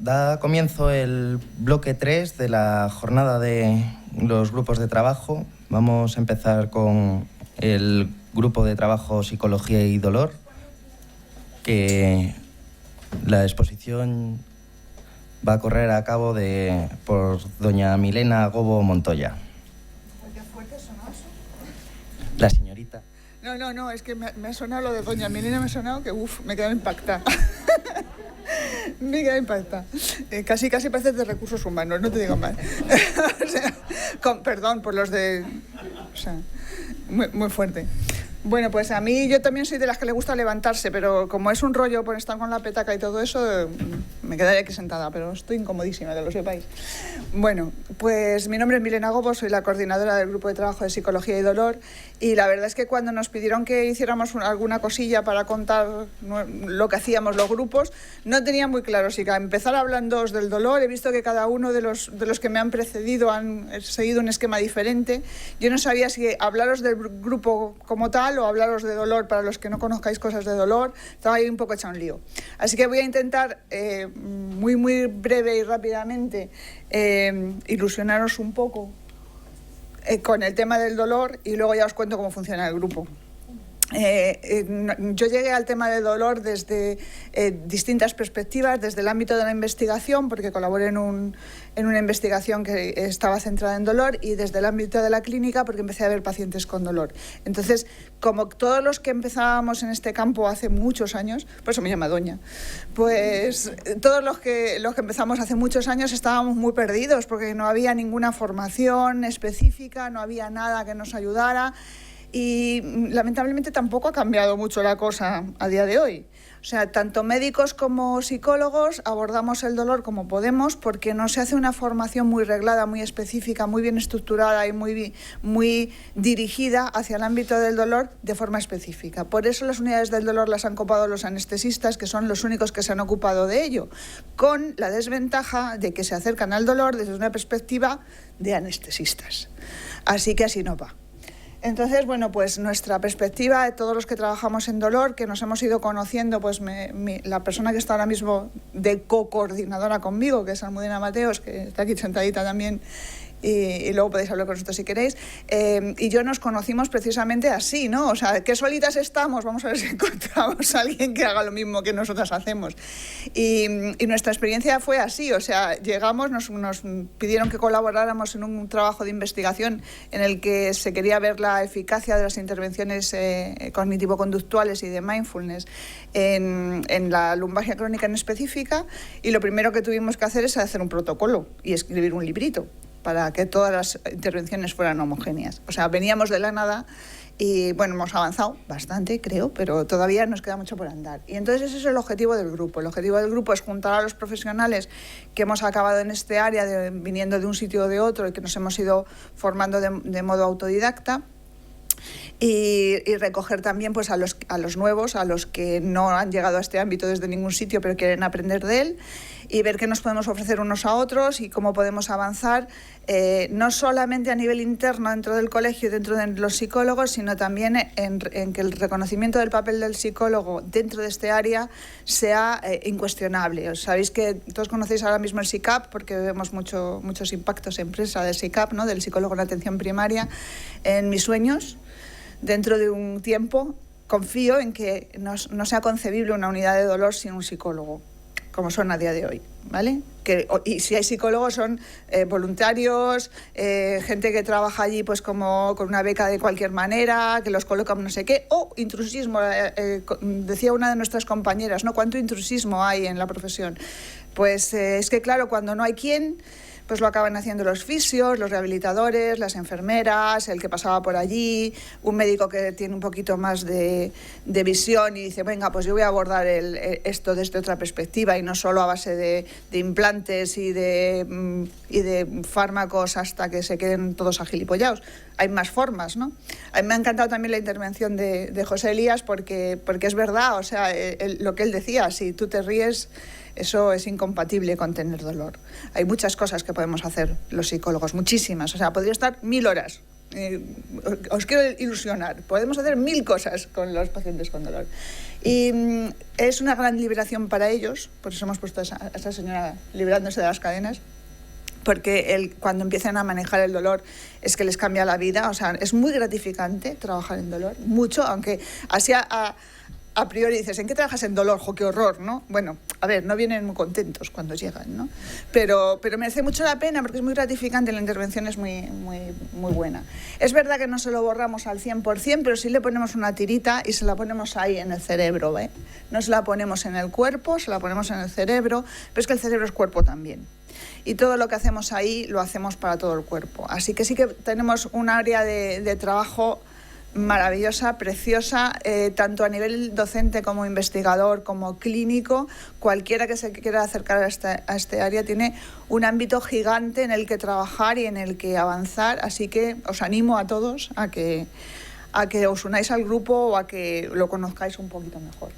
Da comienzo el bloque 3 de la jornada de los grupos de trabajo. Vamos a empezar con el grupo de trabajo Psicología y Dolor, que la exposición va a correr a cabo por doña Milena Gobo Montoya. ¿Qué fuerte sonó eso? La señorita. No, es que me ha sonado lo de doña Milena, me ha sonado que me he quedado impactada. Me he quedado impactada. Casi parece de recursos humanos, no te digo más. O sea, perdón por los de... O sea, muy fuerte. Bueno, pues a mí yo también soy de las que le gusta levantarse, pero como es un rollo por estar con la petaca y todo eso, me quedaré aquí sentada, pero estoy incomodísima, que lo sepáis. Bueno, pues mi nombre es Milena Gobo, soy la coordinadora del grupo de trabajo de Psicología y Dolor, y la verdad es que cuando nos pidieron que hiciéramos alguna cosilla para contar lo que hacíamos los grupos, no tenía muy claro si empezar hablando del dolor. He visto que cada uno de los que me han precedido han seguido un esquema diferente. Yo no sabía si hablaros del grupo como tal o hablaros de dolor para los que no conozcáis cosas de dolor. Estaba ahí un poco hecha un lío. Así que voy a intentar muy breve y rápidamente ilusionaros un poco con el tema del dolor y luego ya os cuento cómo funciona el grupo. Yo llegué al tema del dolor desde distintas perspectivas, desde el ámbito de la investigación, porque colaboré en una investigación que estaba centrada en dolor, y desde el ámbito de la clínica, porque empecé a ver pacientes con dolor. Entonces, como todos los que empezábamos en este campo hace muchos años, por eso me llama Doña, pues todos los que empezamos hace muchos años estábamos muy perdidos, porque no había ninguna formación específica, no había nada que nos ayudara. Y lamentablemente tampoco ha cambiado mucho la cosa a día de hoy. O sea, tanto médicos como psicólogos abordamos el dolor como podemos, porque no se hace una formación muy reglada, muy específica, muy bien estructurada y muy dirigida hacia el ámbito del dolor de forma específica. Por eso las unidades del dolor las han copado los anestesistas, que son los únicos que se han ocupado de ello, con la desventaja de que se acercan al dolor desde una perspectiva de anestesistas. Así que así no va. Entonces, bueno, pues nuestra perspectiva de todos los que trabajamos en dolor, que nos hemos ido conociendo, pues la persona que está ahora mismo de co-coordinadora conmigo, que es Almudena Mateos, que está aquí sentadita también, y luego podéis hablar con nosotros si queréis, y yo nos conocimos precisamente así, ¿no? O sea, qué solitas estamos, vamos a ver si encontramos a alguien que haga lo mismo que nosotras hacemos. Y nuestra experiencia fue así, o sea, llegamos, nos pidieron que colaboráramos en un trabajo de investigación en el que se quería ver la eficacia de las intervenciones cognitivo-conductuales y de mindfulness en la lumbalgia crónica en específica, y lo primero que tuvimos que hacer es hacer un protocolo y escribir un librito para que todas las intervenciones fueran homogéneas. O sea, veníamos de la nada y, bueno, hemos avanzado bastante, creo, pero todavía nos queda mucho por andar. Y entonces ese es el objetivo del grupo. El objetivo del grupo es juntar a los profesionales que hemos acabado en este área, viniendo de un sitio o de otro, y que nos hemos ido formando de modo autodidacta, y recoger también pues a los nuevos, a los que no han llegado a este ámbito desde ningún sitio pero quieren aprender de él, y ver qué nos podemos ofrecer unos a otros y cómo podemos avanzar, no solamente a nivel interno dentro del colegio y dentro de los psicólogos, sino también en que el reconocimiento del papel del psicólogo dentro de este área sea incuestionable. Sabéis que todos conocéis ahora mismo el SICAP, porque vemos muchos impactos en prensa del SICAP, ¿no? Del psicólogo en atención primaria. En mis sueños, dentro de un tiempo, confío en que no sea concebible una unidad de dolor sin un psicólogo, como son a día de hoy, ¿vale? Y si hay psicólogos son voluntarios, gente que trabaja allí pues como con una beca de cualquier manera, que los colocan no sé qué, o intrusismo. Decía una de nuestras compañeras, ¿no? ¿Cuánto intrusismo hay en la profesión? Pues es que claro, cuando no hay quien, pues lo acaban haciendo los fisios, los rehabilitadores, las enfermeras, el que pasaba por allí, un médico que tiene un poquito más de visión y dice, venga, pues yo voy a abordar esto desde otra perspectiva y no solo a base de implantes y de fármacos hasta que se queden todos agilipollados. Hay más formas, ¿no? A mí me ha encantado también la intervención de José Elías porque es verdad, o sea, lo que él decía, si tú te ríes, eso es incompatible con tener dolor. Hay muchas cosas que podemos hacer los psicólogos, muchísimas. O sea, podría estar 1000 horas os quiero ilusionar, podemos hacer 1000 cosas con los pacientes con dolor. Y es una gran liberación para ellos, por eso hemos puesto a esa señora liberándose de las cadenas, porque cuando empiezan a manejar el dolor es que les cambia la vida. O sea, es muy gratificante trabajar en dolor, mucho, aunque así a priori dices, ¿en qué trabajas en dolor? ¡Jo, qué horror!, ¿no? Bueno, a ver, no vienen muy contentos cuando llegan, ¿no? Pero merece mucho la pena porque es muy gratificante, la intervención es muy, muy, muy buena. Es verdad que no se lo borramos al 100%, pero sí le ponemos una tirita y se la ponemos ahí en el cerebro, ¿eh? No se la ponemos en el cuerpo, se la ponemos en el cerebro, pero es que el cerebro es cuerpo también. Y todo lo que hacemos ahí lo hacemos para todo el cuerpo. Así que sí que tenemos un área de trabajo maravillosa, preciosa, tanto a nivel docente como investigador, como clínico. Cualquiera que se quiera acercar a este área tiene un ámbito gigante en el que trabajar y en el que avanzar, así que os animo a todos a que os unáis al grupo o a que lo conozcáis un poquito mejor.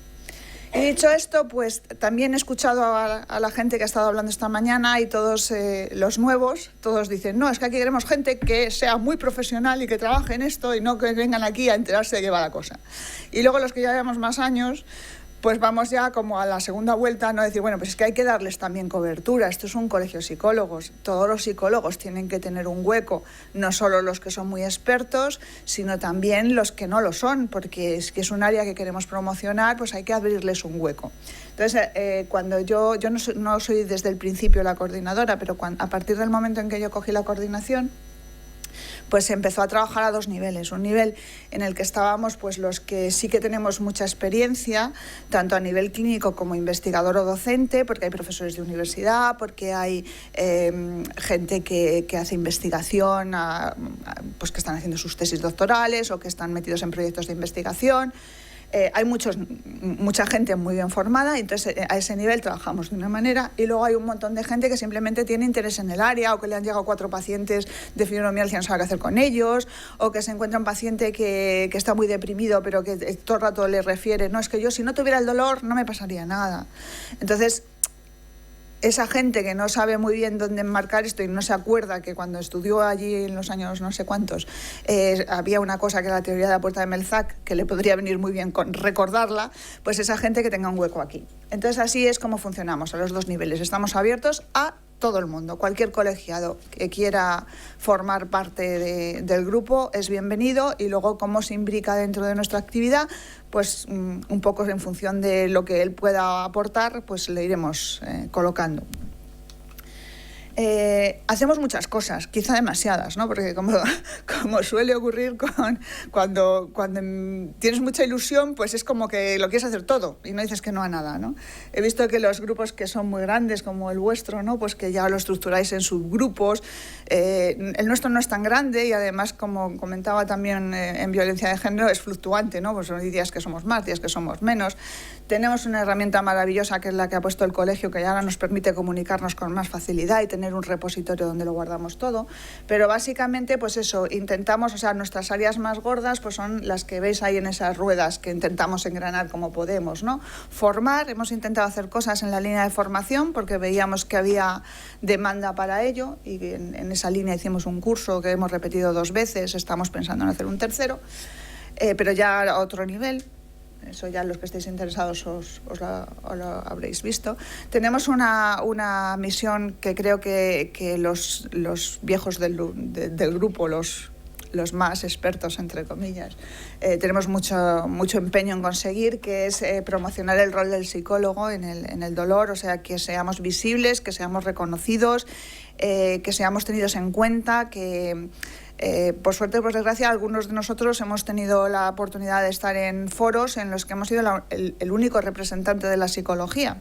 Y dicho esto, pues también he escuchado a la gente que ha estado hablando esta mañana y todos los nuevos, todos dicen, no, es que aquí queremos gente que sea muy profesional y que trabaje en esto y no que vengan aquí a enterarse de qué va la cosa. Y luego los que ya llevamos más años, pues vamos ya como a la segunda vuelta, no decir, bueno, pues es que hay que darles también cobertura. Esto es un colegio de psicólogos. Todos los psicólogos tienen que tener un hueco, no solo los que son muy expertos, sino también los que no lo son, porque es que es un área que queremos promocionar, pues hay que abrirles un hueco. Entonces, cuando yo no soy desde el principio la coordinadora, pero a partir del momento en que yo cogí la coordinación, pues se empezó a trabajar a dos niveles. Un nivel en el que estábamos pues los que sí que tenemos mucha experiencia, tanto a nivel clínico como investigador o docente, porque hay profesores de universidad, porque hay gente que hace investigación, pues que están haciendo sus tesis doctorales o que están metidos en proyectos de investigación. Hay mucha gente muy bien formada, y entonces a ese nivel trabajamos de una manera, y luego hay un montón de gente que simplemente tiene interés en el área, o que le han llegado 4 pacientes de fibromialgia y no sabe qué hacer con ellos, o que se encuentra un paciente que está muy deprimido pero que todo el rato le refiere, no, es que yo si no tuviera el dolor no me pasaría nada. Entonces, esa gente que no sabe muy bien dónde enmarcar esto y no se acuerda que cuando estudió allí en los años no sé cuántos había una cosa que era la teoría de la puerta de Melzack, que le podría venir muy bien recordarla, pues esa gente que tenga un hueco aquí. Entonces así es como funcionamos a los dos niveles. Estamos abiertos a todo el mundo. Cualquier colegiado que quiera formar parte del grupo es bienvenido, y luego cómo se imbrica dentro de nuestra actividad, pues un poco en función de lo que él pueda aportar, pues le iremos colocando. Hacemos muchas cosas, quizá demasiadas, ¿no? Porque como suele ocurrir cuando tienes mucha ilusión, pues es como que lo quieres hacer todo y no dices que no a nada, ¿no? He visto que los grupos que son muy grandes, como el vuestro, ¿no? Pues que ya lo estructuráis en subgrupos. El nuestro no es tan grande y además, como comentaba también en violencia de género, es fluctuante, ¿no? Pues hay días que somos más, días que somos menos. Tenemos una herramienta maravillosa que es la que ha puesto el colegio, que ahora nos permite comunicarnos con más facilidad y tener un repositorio donde lo guardamos todo, pero básicamente pues eso, intentamos, o sea, nuestras áreas más gordas pues son las que veis ahí en esas ruedas que intentamos engranar como podemos, ¿no? Formar, hemos intentado hacer cosas en la línea de formación porque veíamos que había demanda para ello, y en esa línea hicimos un curso que hemos repetido 2 veces, estamos pensando en hacer un tercero, pero ya a otro nivel. Eso ya los que estéis interesados os lo habréis visto. Tenemos una misión que creo que los viejos del grupo, los más expertos, entre comillas, tenemos mucho empeño en conseguir, que es promocionar el rol del psicólogo en el dolor, o sea, que seamos visibles, que seamos reconocidos, que seamos tenidos en cuenta, que por suerte o por desgracia, algunos de nosotros hemos tenido la oportunidad de estar en foros en los que hemos sido el único representante de la psicología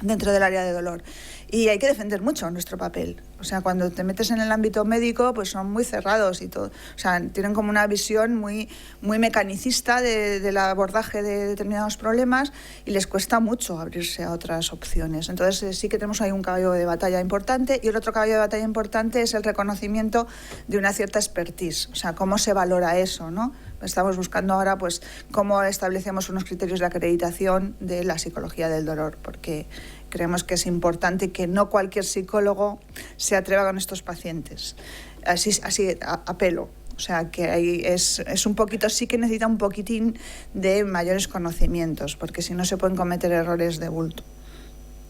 dentro del área de dolor. Y hay que defender mucho nuestro papel. O sea, cuando te metes en el ámbito médico, pues son muy cerrados y todo. O sea, tienen como una visión muy mecanicista del abordaje de determinados problemas, y les cuesta mucho abrirse a otras opciones. Entonces sí que tenemos ahí un caballo de batalla importante, y el otro caballo de batalla importante es el reconocimiento de una cierta expertise. O sea, cómo se valora eso, ¿no? Estamos buscando ahora pues cómo establecemos unos criterios de acreditación de la psicología del dolor, porque creemos que es importante que no cualquier psicólogo se atreva con estos pacientes, así a pelo. O sea, que ahí es un poquito, sí que necesita un poquitín de mayores conocimientos, porque si no se pueden cometer errores de bulto.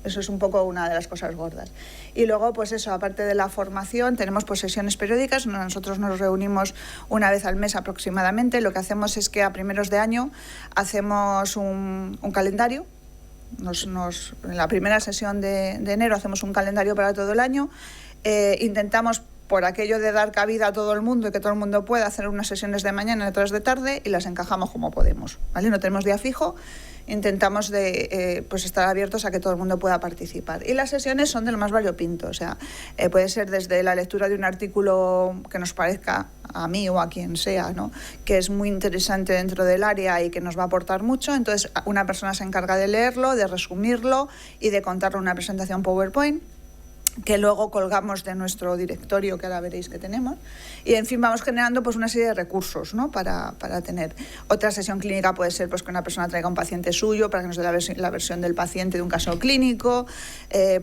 Eso es un poco una de las cosas gordas. Y luego, pues eso, aparte de la formación, tenemos pues sesiones periódicas. Nosotros nos reunimos una vez al mes aproximadamente. Lo que hacemos es que a primeros de año hacemos un calendario. En la primera sesión de enero hacemos un calendario para todo el año. Intentamos, por aquello de dar cabida a todo el mundo y que todo el mundo pueda, hacer unas sesiones de mañana y otras de tarde, y las encajamos como podemos, ¿vale? No tenemos día fijo, intentamos pues estar abiertos a que todo el mundo pueda participar. Y las sesiones son de lo más variopinto, o sea, puede ser desde la lectura de un artículo que nos parezca a mí o a quien sea, ¿no?, que es muy interesante dentro del área y que nos va a aportar mucho. Entonces una persona se encarga de leerlo, de resumirlo y de contarlo en una presentación PowerPoint, que luego colgamos de nuestro directorio, que ahora veréis que tenemos, y en fin vamos generando pues una serie de recursos, ¿no?, para tener. Otra sesión clínica puede ser pues que una persona traiga un paciente suyo para que nos dé la versión del paciente de un caso clínico,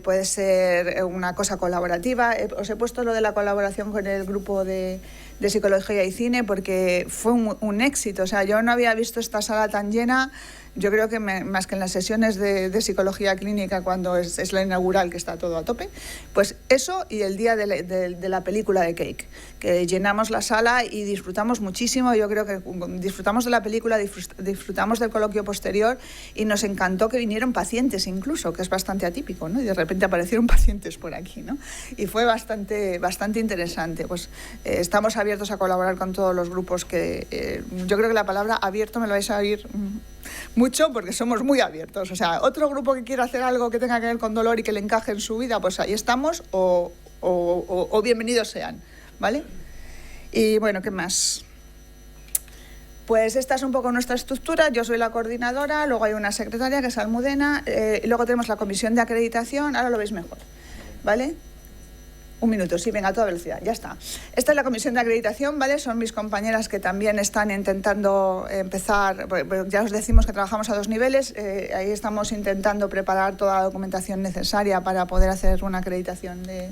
puede ser una cosa colaborativa. Os he puesto lo de la colaboración con el grupo de psicología y cine porque fue un éxito. O sea, yo no había visto esta sala tan llena. Yo creo que más que en las sesiones de psicología clínica, cuando es la inaugural, que está todo a tope, pues eso, y el día de la película de Cake, que llenamos la sala y disfrutamos muchísimo. Yo creo que disfrutamos de la película, disfrutamos del coloquio posterior, y nos encantó que vinieron pacientes incluso, que es bastante atípico, ¿no? Y de repente aparecieron pacientes por aquí, ¿no? Y fue bastante interesante. Pues estamos abiertos a colaborar con todos los grupos que... yo creo que la palabra abierto me lo vais a oír mucho, porque somos muy abiertos. O sea, otro grupo que quiera hacer algo que tenga que ver con dolor y que le encaje en su vida, pues ahí estamos, o bienvenidos sean, ¿vale? Y bueno, ¿qué más? Pues esta es un poco nuestra estructura. Yo soy la coordinadora, luego hay una secretaria que es Almudena, y luego tenemos la comisión de acreditación. Ahora lo veis mejor, ¿vale? Un minuto, sí, venga, a toda velocidad, ya está. Esta es la comisión de acreditación, ¿vale? Son mis compañeras que también están intentando empezar. Ya os decimos que trabajamos a 2 niveles. Ahí estamos intentando preparar toda la documentación necesaria para poder hacer una acreditación de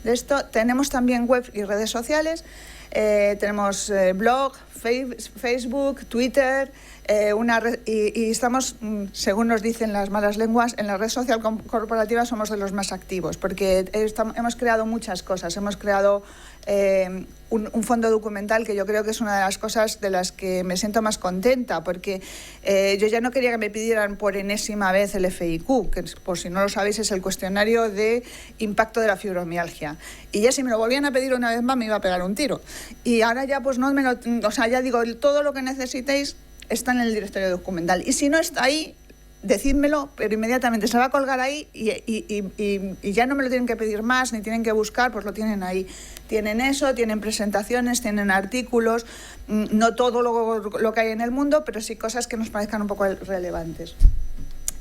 esto. Tenemos también web y redes sociales. Tenemos blog, Facebook, Twitter, una red, y estamos, según nos dicen las malas lenguas, en la red social corporativa somos de los más activos, porque hemos creado muchas cosas. Hemos creado un fondo documental que yo creo que es una de las cosas de las que me siento más contenta, porque yo ya no quería que me pidieran por enésima vez el FIQ, que por si no lo sabéis es el cuestionario de impacto de la fibromialgia, y ya si me lo volvían a pedir una vez más me iba a pegar un tiro. Y ahora ya pues no me lo... O sea, ya digo, todo lo que necesitéis está en el directorio documental, y si no está ahí, decídmelo, pero inmediatamente se va a colgar ahí, y ya no me lo tienen que pedir más, ni tienen que buscar, pues lo tienen ahí. Tienen eso, tienen presentaciones, tienen artículos, no todo lo que hay en el mundo, pero sí cosas que nos parezcan un poco relevantes.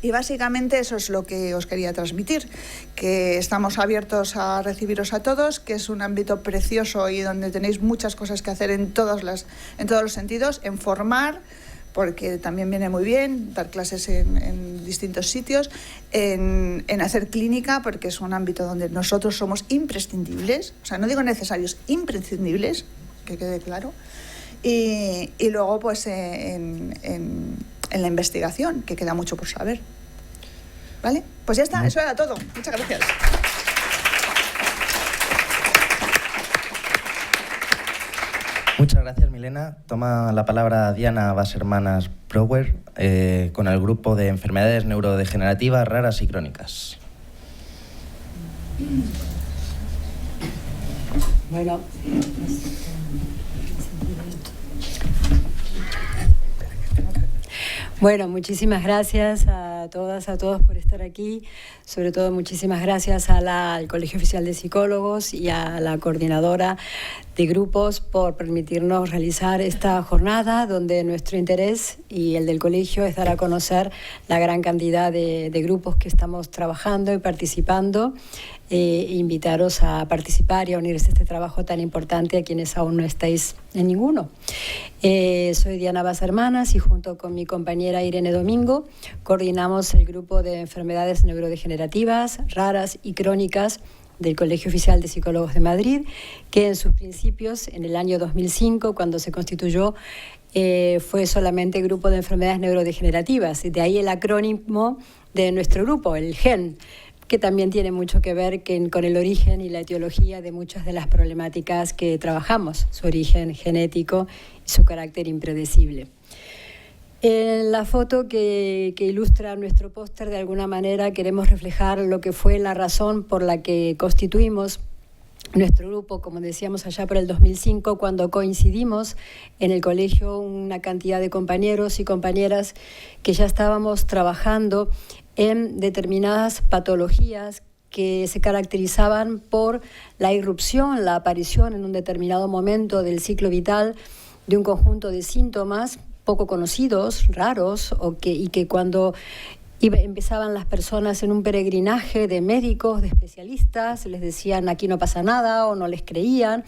Y básicamente eso es lo que os quería transmitir, que estamos abiertos a recibiros a todos, que es un ámbito precioso y donde tenéis muchas cosas que hacer en todos los sentidos, en formar, porque también viene muy bien dar clases en distintos sitios, en hacer clínica, porque es un ámbito donde nosotros somos imprescindibles, o sea, no digo necesarios, imprescindibles, que quede claro, y luego pues en la investigación, que queda mucho por saber. ¿Vale? Pues ya está, eso era todo. Muchas gracias. Muchas gracias, Milena. Toma la palabra Diana Bashermanas Brouwer con el grupo de enfermedades neurodegenerativas raras y crónicas. Bueno, muchísimas gracias a todas, a todos por estar aquí. Sobre todo, muchísimas gracias al Colegio Oficial de Psicólogos y a la coordinadora de grupos por permitirnos realizar esta jornada, donde nuestro interés y el del colegio es dar a conocer la gran cantidad de grupos que estamos trabajando y participando. Invitaros a participar y a unirse a este trabajo tan importante a quienes aún no estáis en ninguno. Soy Diana Bashermanas y junto con mi compañera Irene Domingo coordinamos el grupo de enfermedades neurodegenerativas, raras y crónicas del Colegio Oficial de Psicólogos de Madrid, que en sus principios, en el año 2005, cuando se constituyó, fue solamente Grupo de Enfermedades Neurodegenerativas. De ahí el acrónimo de nuestro grupo, el GEN, que también tiene mucho que ver con el origen y la etiología de muchas de las problemáticas que trabajamos, su origen genético y su carácter impredecible. En la foto que ilustra nuestro póster, de alguna manera queremos reflejar lo que fue la razón por la que constituimos nuestro grupo, como decíamos allá por el 2005, cuando coincidimos en el colegio una cantidad de compañeros y compañeras que ya estábamos trabajando en determinadas patologías que se caracterizaban por la irrupción, la aparición en un determinado momento del ciclo vital de un conjunto de síntomas poco conocidos, raros, y que cuando empezaban las personas en un peregrinaje de médicos, de especialistas, les decían aquí no pasa nada o no les creían,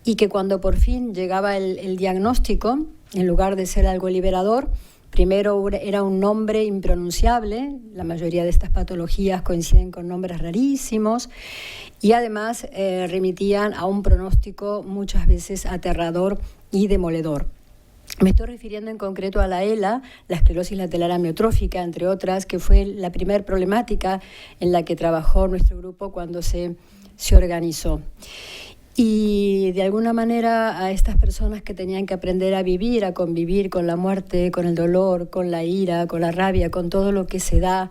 y que cuando por fin llegaba el diagnóstico, en lugar de ser algo liberador, primero era un nombre impronunciable. La mayoría de estas patologías coinciden con nombres rarísimos, y además remitían a un pronóstico muchas veces aterrador y demoledor. Me estoy refiriendo en concreto a la ELA, la esclerosis lateral amiotrófica, entre otras, que fue la primera problemática en la que trabajó nuestro grupo cuando se organizó. Y de alguna manera a estas personas que tenían que aprender a vivir, a convivir con la muerte, con el dolor, con la ira, con la rabia, con todo lo que se da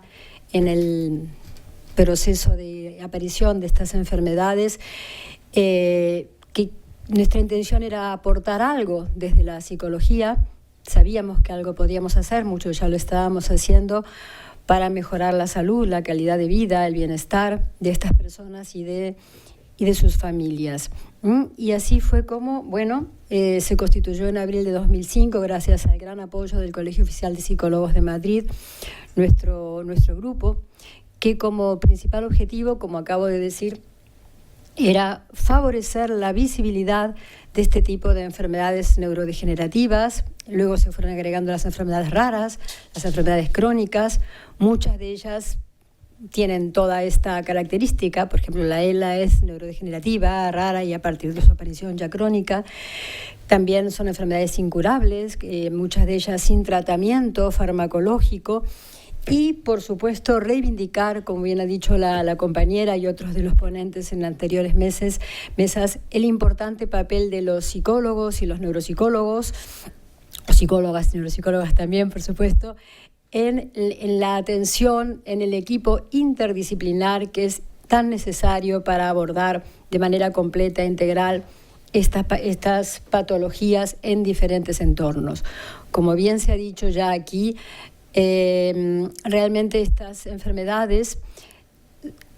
en el proceso de aparición de estas enfermedades, que nuestra intención era aportar algo desde la psicología. Sabíamos que algo podíamos hacer, muchos ya lo estábamos haciendo, para mejorar la salud, la calidad de vida, el bienestar de estas personas y de sus familias. Y así fue como, se constituyó en abril de 2005, gracias al gran apoyo del Colegio Oficial de Psicólogos de Madrid, nuestro grupo, que como principal objetivo, como acabo de decir, era favorecer la visibilidad de este tipo de enfermedades neurodegenerativas. Luego se fueron agregando las enfermedades raras, las enfermedades crónicas. Muchas de ellas tienen toda esta característica. Por ejemplo, la ELA es neurodegenerativa, rara y a partir de su aparición ya crónica. También son enfermedades incurables, muchas de ellas sin tratamiento farmacológico. Y, por supuesto, reivindicar, como bien ha dicho la compañera y otros de los ponentes en anteriores mesas, el importante papel de los psicólogos y los neuropsicólogos, o psicólogas y neuropsicólogas también, por supuesto, en la atención, en el equipo interdisciplinar que es tan necesario para abordar de manera completa e integral estas patologías en diferentes entornos. Como bien se ha dicho ya aquí, realmente estas enfermedades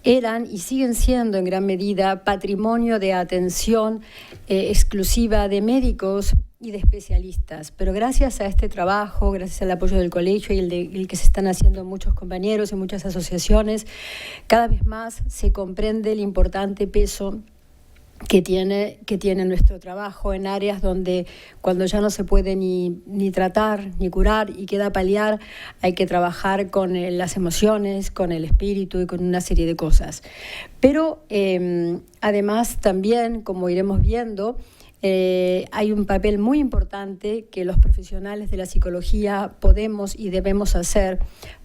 eran y siguen siendo en gran medida patrimonio de atención exclusiva de médicos y de especialistas, pero gracias a este trabajo, gracias al apoyo del colegio y el que se están haciendo muchos compañeros y muchas asociaciones, cada vez más se comprende el importante peso que tiene nuestro trabajo en áreas donde cuando ya no se puede ni tratar ni curar y queda paliar, hay que trabajar con las emociones, con el espíritu y con una serie de cosas. Pero además también, como iremos viendo, hay un papel muy importante que los profesionales de la psicología podemos y debemos hacer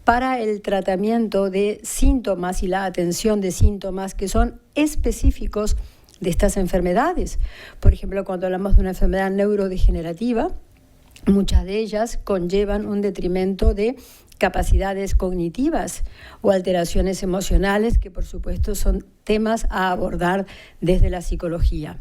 para el tratamiento de síntomas y la atención de síntomas que son específicos de estas enfermedades. Por ejemplo, cuando hablamos de una enfermedad neurodegenerativa, muchas de ellas conllevan un detrimento de capacidades cognitivas o alteraciones emocionales que, por supuesto, son temas a abordar desde la psicología.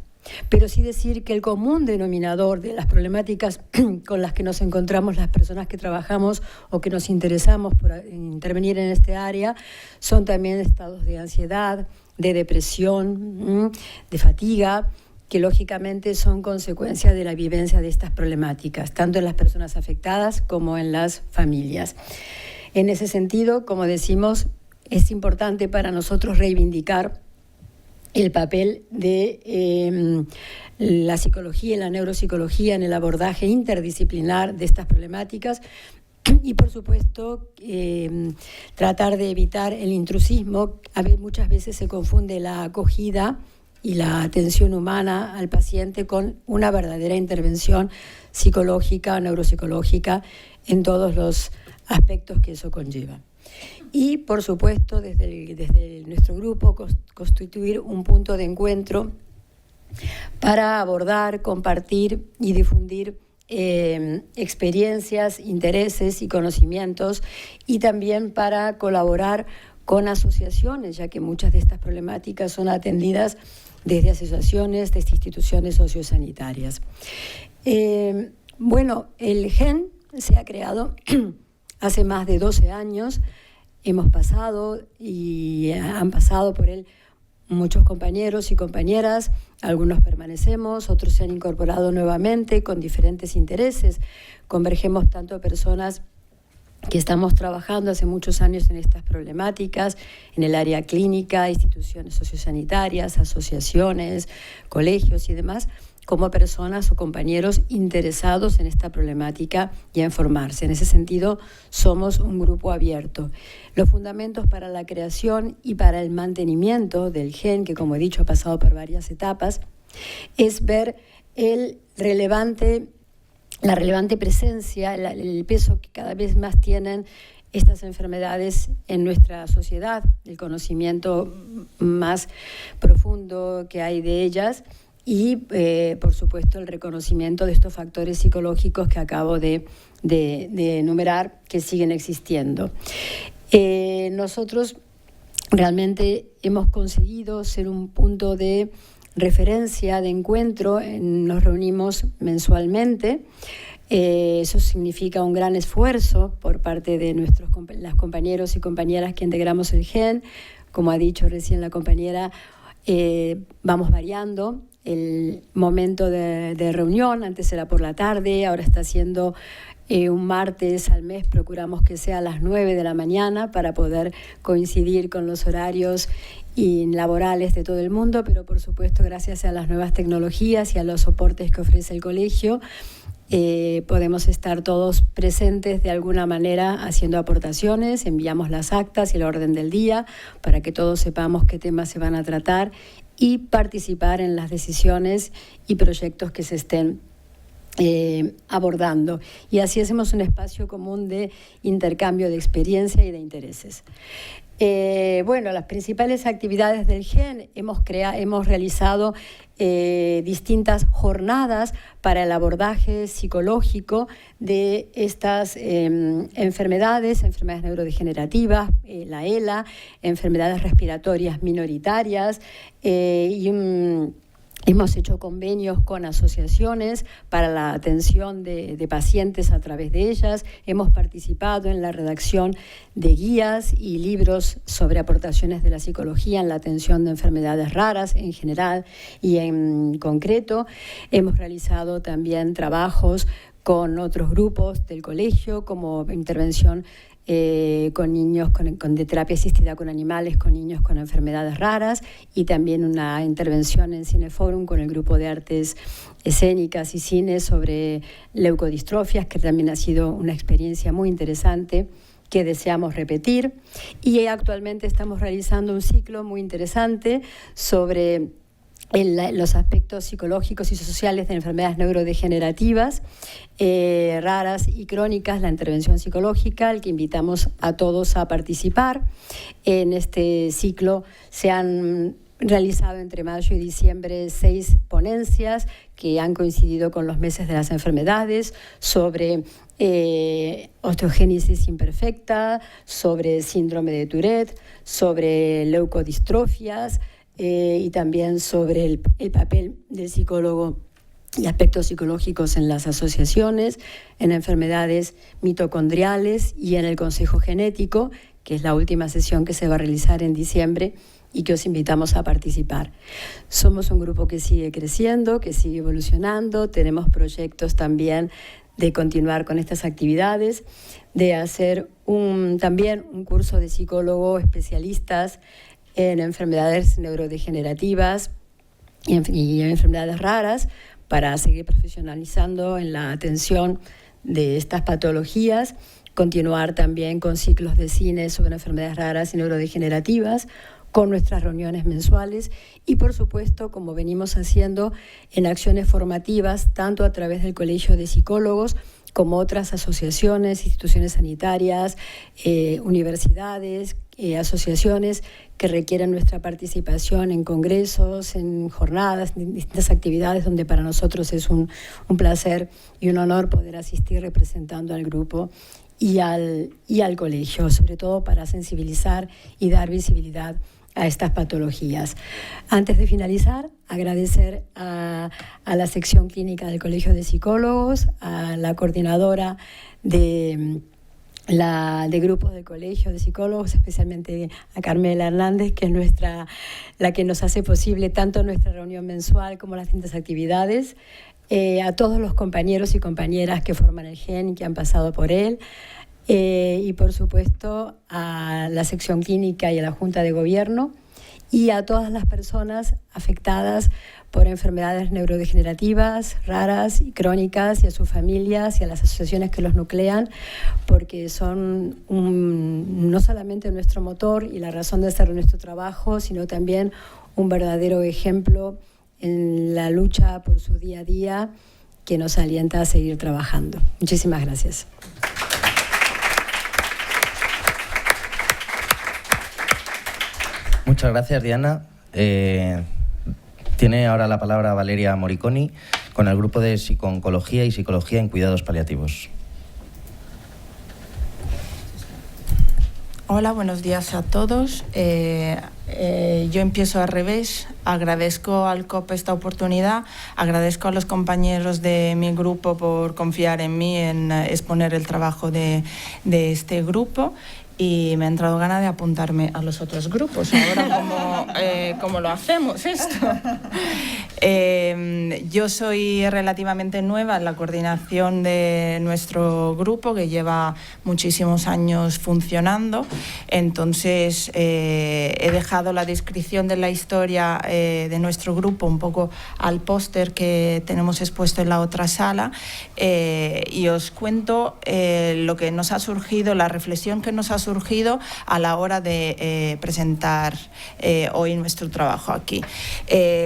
Pero sí decir que el común denominador de las problemáticas con las que nos encontramos las personas que trabajamos o que nos interesamos por intervenir en este área son también estados de ansiedad, de depresión, de fatiga, que lógicamente son consecuencia de la vivencia de estas problemáticas, tanto en las personas afectadas como en las familias. En ese sentido, como decimos, es importante para nosotros reivindicar el papel de la psicología y la neuropsicología en el abordaje interdisciplinar de estas problemáticas, Y, por supuesto, tratar de evitar el intrusismo. Muchas veces se confunde la acogida y la atención humana al paciente con una verdadera intervención psicológica o neuropsicológica en todos los aspectos que eso conlleva. Y, por supuesto, desde nuestro grupo, constituir un punto de encuentro para abordar, compartir y difundir experiencias, intereses y conocimientos, y también para colaborar con asociaciones, ya que muchas de estas problemáticas son atendidas desde asociaciones, desde instituciones sociosanitarias. Bueno, el GEN se ha creado hace más de 12 años. Hemos pasado y han pasado por él muchos compañeros y compañeras, algunos permanecemos, otros se han incorporado nuevamente con diferentes intereses. Convergemos tanto personas que estamos trabajando hace muchos años en estas problemáticas, en el área clínica, instituciones sociosanitarias, asociaciones, colegios y demás, como personas o compañeros interesados en esta problemática y en formarse. En ese sentido, somos un grupo abierto. Los fundamentos para la creación y para el mantenimiento del GEN, que como he dicho ha pasado por varias etapas, es ver la relevante presencia, el peso que cada vez más tienen estas enfermedades en nuestra sociedad, el conocimiento más profundo que hay de ellas, y, por supuesto, el reconocimiento de estos factores psicológicos que acabo de enumerar, que siguen existiendo. Nosotros realmente hemos conseguido ser un punto de referencia, de encuentro. Nos reunimos mensualmente. Eso significa un gran esfuerzo por parte de las compañeros y compañeras que integramos el GEN. Como ha dicho recién la compañera, vamos variando el momento de reunión. Antes era por la tarde, ahora está siendo un martes al mes. Procuramos que sea a las 9 de la mañana para poder coincidir con los horarios y laborales de todo el mundo, pero por supuesto gracias a las nuevas tecnologías y a los soportes que ofrece el colegio, podemos estar todos presentes de alguna manera haciendo aportaciones. Enviamos las actas y el orden del día para que todos sepamos qué temas se van a tratar y participar en las decisiones y proyectos que se estén abordando. Y así hacemos un espacio común de intercambio de experiencia y de intereses. Bueno, las principales actividades del GEN, hemos realizado distintas jornadas para el abordaje psicológico de estas enfermedades neurodegenerativas, la ELA, enfermedades respiratorias minoritarias, hemos hecho convenios con asociaciones para la atención de pacientes a través de ellas. Hemos participado en la redacción de guías y libros sobre aportaciones de la psicología en la atención de enfermedades raras en general y en concreto. Hemos realizado también trabajos con otros grupos del colegio, como intervención con niños de terapia asistida con animales, con niños con enfermedades raras, y también una intervención en Cineforum con el grupo de artes escénicas y cine sobre leucodistrofias, que también ha sido una experiencia muy interesante que deseamos repetir. Y actualmente estamos realizando un ciclo muy interesante sobre los aspectos psicológicos y sociales de enfermedades neurodegenerativas raras y crónicas, la intervención psicológica, al que invitamos a todos a participar. En este ciclo se han realizado entre mayo y diciembre 6 ponencias que han coincidido con los meses de las enfermedades sobre osteogénesis imperfecta, sobre síndrome de Tourette, sobre leucodistrofias, y también sobre el papel del psicólogo y aspectos psicológicos en las asociaciones, en enfermedades mitocondriales y en el consejo genético, que es la última sesión que se va a realizar en diciembre y que os invitamos a participar. Somos un grupo que sigue creciendo, que sigue evolucionando. Tenemos proyectos también de continuar con estas actividades, de hacer también un curso de psicólogo especialistas en enfermedades neurodegenerativas y en enfermedades raras, para seguir profesionalizando en la atención de estas patologías, continuar también con ciclos de cine sobre enfermedades raras y neurodegenerativas, con nuestras reuniones mensuales y, por supuesto, como venimos haciendo, en acciones formativas, tanto a través del Colegio de Psicólogos como otras asociaciones, instituciones sanitarias, universidades, asociaciones que requieren nuestra participación en congresos, en jornadas, en distintas actividades donde para nosotros es un placer y un honor poder asistir representando al grupo y al colegio, sobre todo para sensibilizar y dar visibilidad a estas patologías. Antes de finalizar, agradecer a la sección clínica del Colegio de Psicólogos, a la coordinadora de grupos de colegio de psicólogos, especialmente a Carmela Hernández, que es la que nos hace posible tanto nuestra reunión mensual como las distintas actividades, a todos los compañeros y compañeras que forman el GEN y que han pasado por él, y por supuesto a la sección clínica y a la Junta de Gobierno y a todas las personas afectadas por enfermedades neurodegenerativas, raras y crónicas, y a sus familias y a las asociaciones que los nuclean, porque son no solamente nuestro motor y la razón de hacer nuestro trabajo, sino también un verdadero ejemplo en la lucha por su día a día que nos alienta a seguir trabajando. Muchísimas gracias. Muchas gracias, Diana. Tiene ahora la palabra Valeria Moriconi con el grupo de Psico-Oncología y Psicología en Cuidados Paliativos. Hola, buenos días a todos. Yo empiezo al revés. Agradezco al COP esta oportunidad, agradezco a los compañeros de mi grupo por confiar en mí en exponer el trabajo de este grupo. Y me ha entrado ganas de apuntarme a los otros grupos. Ahora, ¿cómo lo hacemos esto? Yo soy relativamente nueva en la coordinación de nuestro grupo, que lleva muchísimos años funcionando. Entonces, he dejado la descripción de la historia de nuestro grupo un poco al póster que tenemos expuesto en la otra sala, y os cuento lo que nos ha surgido, la reflexión que nos ha surgido a la hora de presentar hoy nuestro trabajo aquí.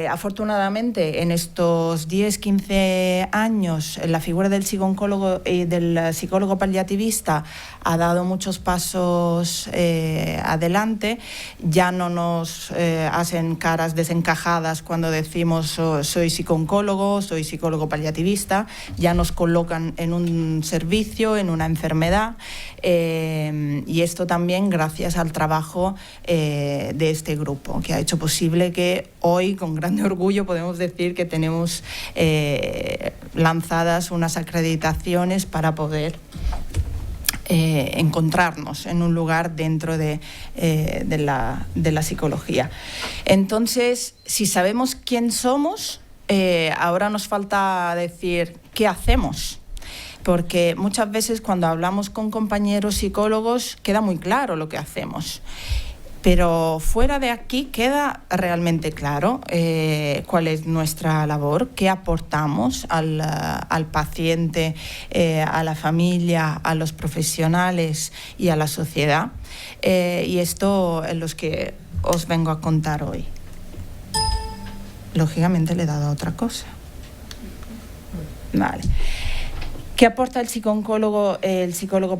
Afortunadamente, en estos 10-15 años, la figura del psicooncólogo y del psicólogo paliativista ha dado muchos pasos adelante. Ya no nos hacen caras desencajadas cuando decimos soy psicooncólogo, soy psicólogo paliativista. Ya nos colocan en un servicio, en una enfermedad, y esto también gracias al trabajo de este grupo, que ha hecho posible que hoy, con gran orgullo, podemos decir que tenemos lanzadas unas acreditaciones para poder encontrarnos en un lugar dentro de la psicología. Entonces, si sabemos quién somos, ahora nos falta decir qué hacemos. Porque muchas veces cuando hablamos con compañeros psicólogos queda muy claro lo que hacemos. Pero fuera de aquí queda realmente claro cuál es nuestra labor, qué aportamos al paciente, a la familia, a los profesionales y a la sociedad. Y esto es lo que os vengo a contar hoy. Lógicamente le he dado a otra cosa. Vale. ¿Qué aporta el psicólogo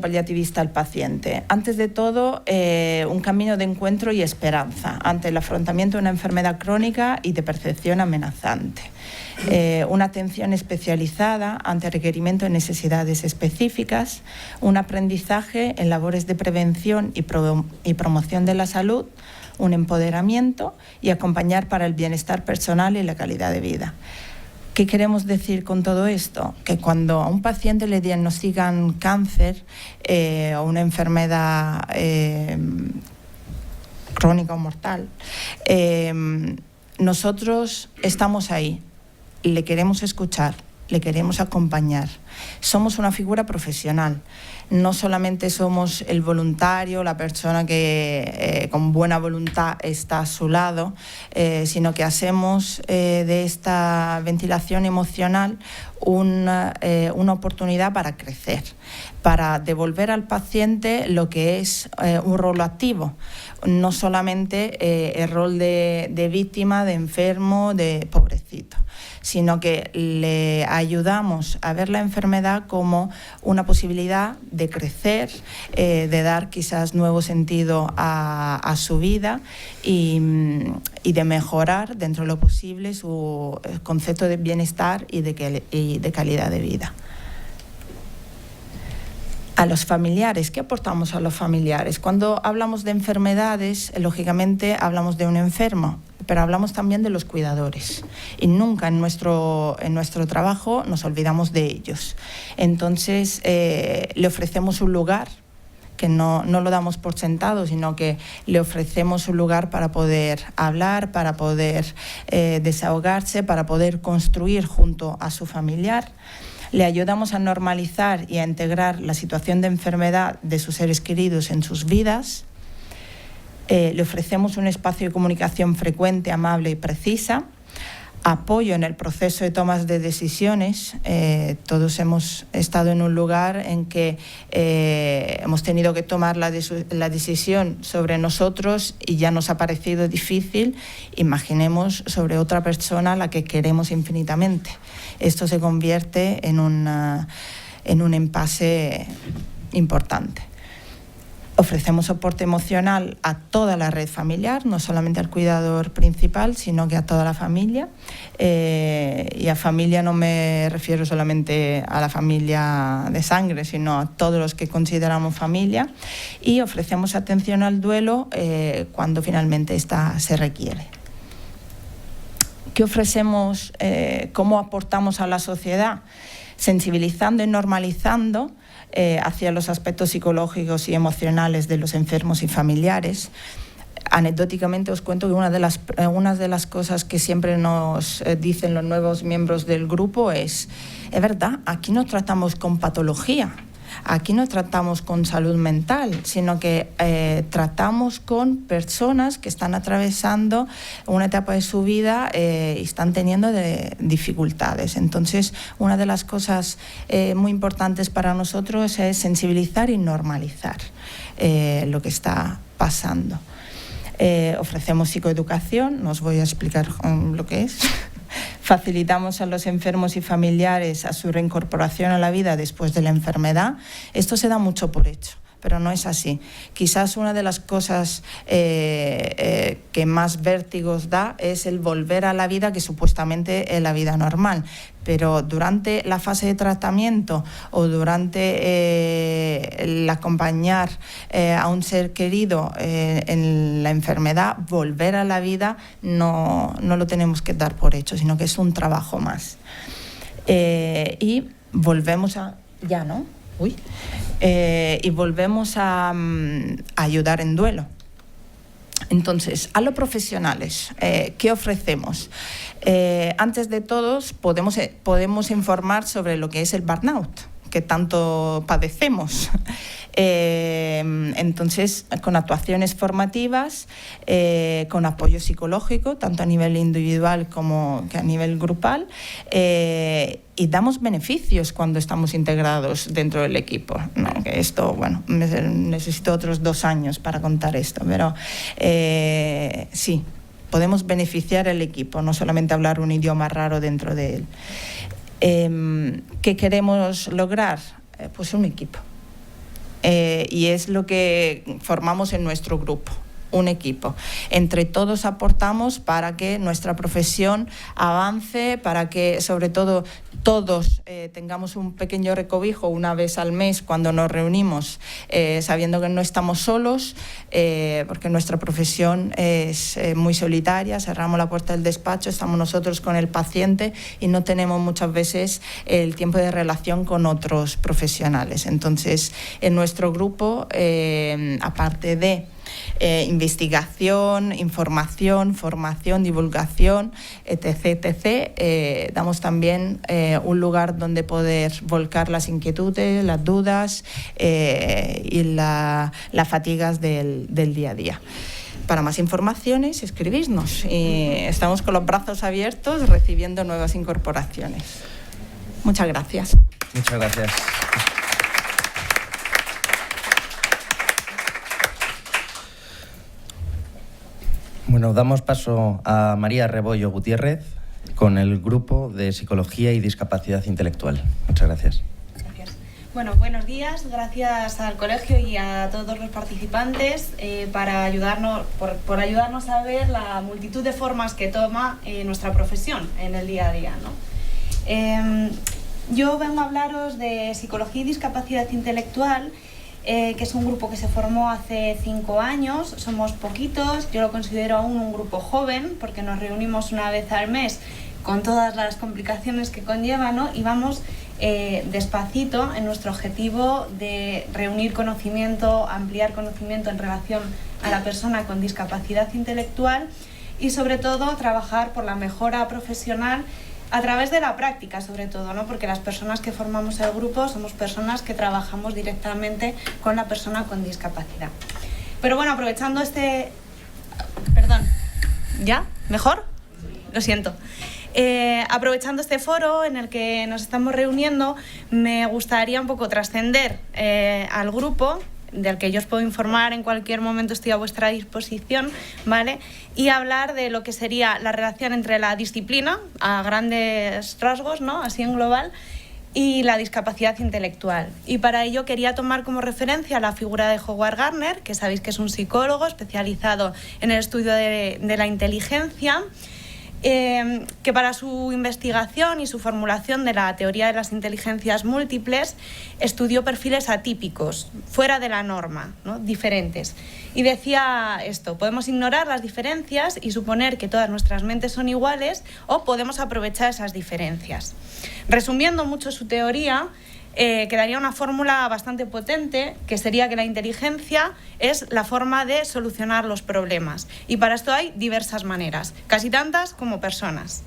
paliativista al paciente? Antes de todo, un camino de encuentro y esperanza ante el afrontamiento de una enfermedad crónica y de percepción amenazante. Una atención especializada ante requerimiento de necesidades específicas, un aprendizaje en labores de prevención y promoción de la salud, un empoderamiento y acompañar para el bienestar personal y la calidad de vida. ¿Qué queremos decir con todo esto? Que cuando a un paciente le diagnostican cáncer o una enfermedad crónica o mortal, nosotros estamos ahí, le queremos escuchar, le queremos acompañar. Somos una figura profesional. No solamente somos el voluntario, la persona que con buena voluntad está a su lado, sino que hacemos de esta ventilación emocional una oportunidad para crecer, para devolver al paciente lo que es un rol activo, no solamente el rol de víctima, de enfermo, de pobrecito, sino que le ayudamos a ver la enfermedad como una posibilidad de crecer, de dar quizás nuevo sentido a su vida y de mejorar dentro de lo posible su concepto de bienestar y de calidad de vida. A los familiares, ¿qué aportamos a los familiares? Cuando hablamos de enfermedades, lógicamente hablamos de un enfermo, pero hablamos también de los cuidadores y nunca en nuestro trabajo nos olvidamos de ellos. Entonces, le ofrecemos un lugar, que no lo damos por sentado, sino que le ofrecemos un lugar para poder hablar, para poder desahogarse, para poder construir junto a su familiar. Le ayudamos a normalizar y a integrar la situación de enfermedad de sus seres queridos en sus vidas. Le ofrecemos un espacio de comunicación frecuente, amable y precisa. Apoyo en el proceso de tomas de decisiones. Todos hemos estado en un lugar en que hemos tenido que tomar la decisión sobre nosotros y ya nos ha parecido difícil. Imaginemos sobre otra persona a la que queremos infinitamente. Esto se convierte en un impasse importante. Ofrecemos soporte emocional a toda la red familiar, no solamente al cuidador principal, sino que a toda la familia. Y a familia no me refiero solamente a la familia de sangre, sino a todos los que consideramos familia. Y ofrecemos atención al duelo cuando finalmente esta se requiere. ¿Qué ofrecemos? ¿Cómo aportamos a la sociedad? Sensibilizando y normalizando hacia los aspectos psicológicos y emocionales de los enfermos y familiares. Anecdóticamente os cuento que una de las cosas que siempre nos dicen los nuevos miembros del grupo es verdad, aquí no tratamos con patología, aquí no tratamos con salud mental, sino que tratamos con personas que están atravesando una etapa de su vida y están teniendo dificultades. Entonces, una de las cosas muy importantes para nosotros es sensibilizar y normalizar lo que está pasando. Ofrecemos psicoeducación, no os voy a explicar lo que es. Facilitamos a los enfermos y familiares a su reincorporación a la vida después de la enfermedad. Esto se da mucho por hecho, pero no es así. Quizás una de las cosas que más vértigos da es el volver a la vida que supuestamente es la vida normal. Pero durante la fase de tratamiento o durante el acompañar a un ser querido en la enfermedad, volver a la vida no lo tenemos que dar por hecho, sino que es un trabajo más. Y volvemos a... Ya, ¿no? Y volvemos a ayudar en duelo. Entonces, a los profesionales, ¿qué ofrecemos? Antes de todo, podemos informar sobre lo que es el burnout, que tanto padecemos. Entonces, con actuaciones formativas, con apoyo psicológico, tanto a nivel individual como que a nivel grupal, y damos beneficios cuando estamos integrados dentro del equipo, ¿no? Que esto, bueno, necesito otros 2 años para contar esto, pero sí, podemos beneficiar al equipo, no solamente hablar un idioma raro dentro de él. ¿Qué queremos lograr? Pues un equipo. Y es lo que formamos en nuestro grupo, un equipo. Entre todos aportamos para que nuestra profesión avance, para que sobre todo todos tengamos un pequeño recobijo una vez al mes cuando nos reunimos, sabiendo que no estamos solos, porque nuestra profesión es muy solitaria. Cerramos la puerta del despacho, estamos nosotros con el paciente y no tenemos muchas veces el tiempo de relación con otros profesionales. Entonces, en nuestro grupo, aparte de investigación, información, formación, divulgación, etc. Damos también un lugar donde poder volcar las inquietudes, las dudas y las fatigas del día a día. Para más informaciones, escribidnos. Estamos con los brazos abiertos recibiendo nuevas incorporaciones. Muchas gracias. Muchas gracias. Bueno, damos paso a María Rebollo Gutiérrez con el grupo de Psicología y Discapacidad Intelectual. Muchas gracias. Gracias. Bueno, buenos días. Gracias al colegio y a todos los participantes para ayudarnos, por ayudarnos a ver la multitud de formas que toma nuestra profesión en el día a día, ¿no? Yo vengo a hablaros de Psicología y Discapacidad Intelectual, que es un grupo que se formó hace 5 años. Somos poquitos, yo lo considero aún un grupo joven porque nos reunimos una vez al mes con todas las complicaciones que conlleva, ¿no? Y vamos despacito en nuestro objetivo de reunir conocimiento, ampliar conocimiento en relación a la persona con discapacidad intelectual y sobre todo trabajar por la mejora profesional a través de la práctica, sobre todo, ¿no? Porque las personas que formamos el grupo somos personas que trabajamos directamente con la persona con discapacidad. Pero bueno, aprovechando Perdón, ¿ya? ¿Mejor? Lo siento. Aprovechando este foro en el que nos estamos reuniendo, me gustaría un poco trascender al grupo, del que yo os puedo informar en cualquier momento, estoy a vuestra disposición, ¿vale? Y hablar de lo que sería la relación entre la disciplina, a grandes rasgos, ¿no? Así en global, y la discapacidad intelectual. Y para ello quería tomar como referencia la figura de Howard Gardner, que sabéis que es un psicólogo especializado en el estudio de la inteligencia, que para su investigación y su formulación de la teoría de las inteligencias múltiples estudió perfiles atípicos, fuera de la norma, ¿no? Diferentes. Y decía esto: podemos ignorar las diferencias y suponer que todas nuestras mentes son iguales, o podemos aprovechar esas diferencias. Resumiendo mucho su teoría, quedaría una fórmula bastante potente, que sería que la inteligencia es la forma de solucionar los problemas. Y para esto hay diversas maneras, casi tantas como personas.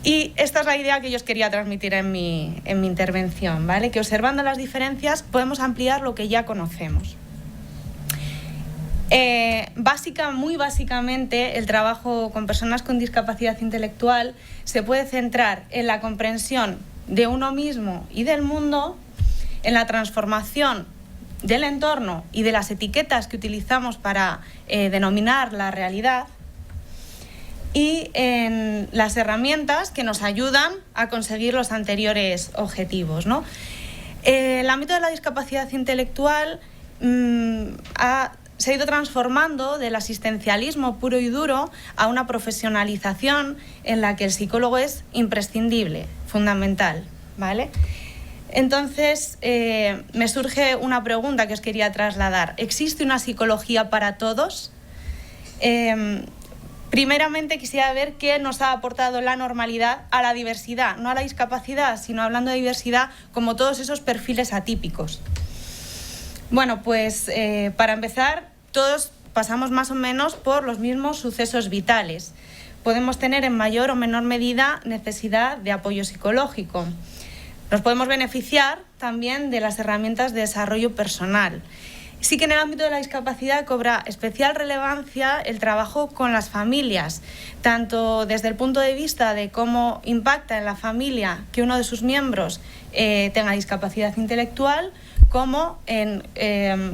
Y esta es la idea que yo os quería transmitir en mi intervención, ¿vale? Que observando las diferencias podemos ampliar lo que ya conocemos. Muy básicamente, el trabajo con personas con discapacidad intelectual se puede centrar en la comprensión de uno mismo y del mundo, en la transformación del entorno y de las etiquetas que utilizamos para denominar la realidad, y en las herramientas que nos ayudan a conseguir los anteriores objetivos, ¿no? El ámbito de la discapacidad intelectual se ha ido transformando del asistencialismo puro y duro a una profesionalización en la que el psicólogo es imprescindible, fundamental, ¿vale? Entonces, me surge una pregunta que os quería trasladar. ¿Existe una psicología para todos? Primeramente quisiera ver qué nos ha aportado la normalidad a la diversidad, no a la discapacidad, sino hablando de diversidad como todos esos perfiles atípicos. Bueno, pues para empezar, todos pasamos más o menos por los mismos sucesos vitales. Podemos tener en mayor o menor medida necesidad de apoyo psicológico. Nos podemos beneficiar también de las herramientas de desarrollo personal. Sí que en el ámbito de la discapacidad cobra especial relevancia el trabajo con las familias, tanto desde el punto de vista de cómo impacta en la familia que uno de sus miembros tenga discapacidad intelectual, como en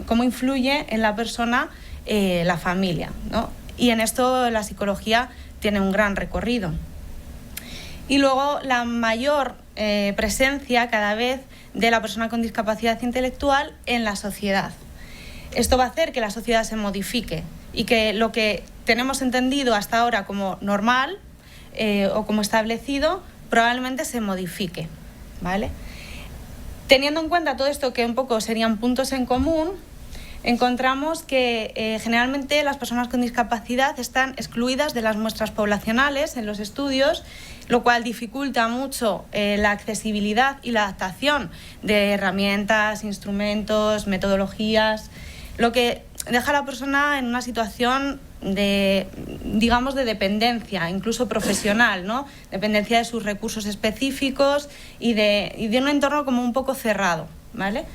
cómo influye en la persona la familia, ¿no? Y en esto la psicología tiene un gran recorrido. Y luego la mayor presencia cada vez de la persona con discapacidad intelectual en la sociedad. Esto va a hacer que la sociedad se modifique y que lo que tenemos entendido hasta ahora como normal o como establecido probablemente se modifique, ¿vale? Teniendo en cuenta todo esto, que un poco serían puntos en común, encontramos que generalmente las personas con discapacidad están excluidas de las muestras poblacionales en los estudios, lo cual dificulta mucho la accesibilidad y la adaptación de herramientas, instrumentos, metodologías, lo que deja a la persona en una situación de, digamos, de dependencia, incluso profesional, ¿no? Dependencia de sus recursos específicos y de un entorno como un poco cerrado, ¿vale?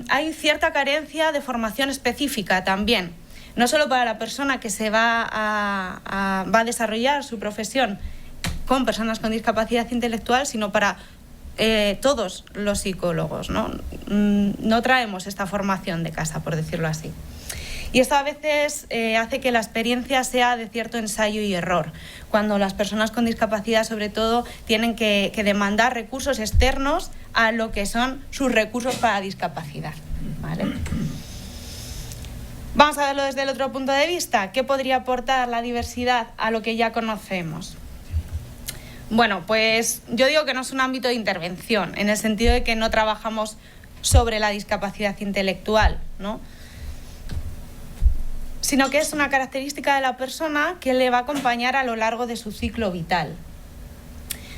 Hay cierta carencia de formación específica también, no solo para la persona que se va a desarrollar su profesión con personas con discapacidad intelectual, sino para todos los psicólogos, ¿no? No traemos esta formación de casa, por decirlo así. Y esto a veces hace que la experiencia sea de cierto ensayo y error, cuando las personas con discapacidad, sobre todo, tienen que demandar recursos externos a lo que son sus recursos para discapacidad, ¿vale? Vamos a verlo desde el otro punto de vista. ¿Qué podría aportar la diversidad a lo que ya conocemos? Bueno, pues yo digo que no es un ámbito de intervención, en el sentido de que no trabajamos sobre la discapacidad intelectual, ¿no? Sino que es una característica de la persona que le va a acompañar a lo largo de su ciclo vital.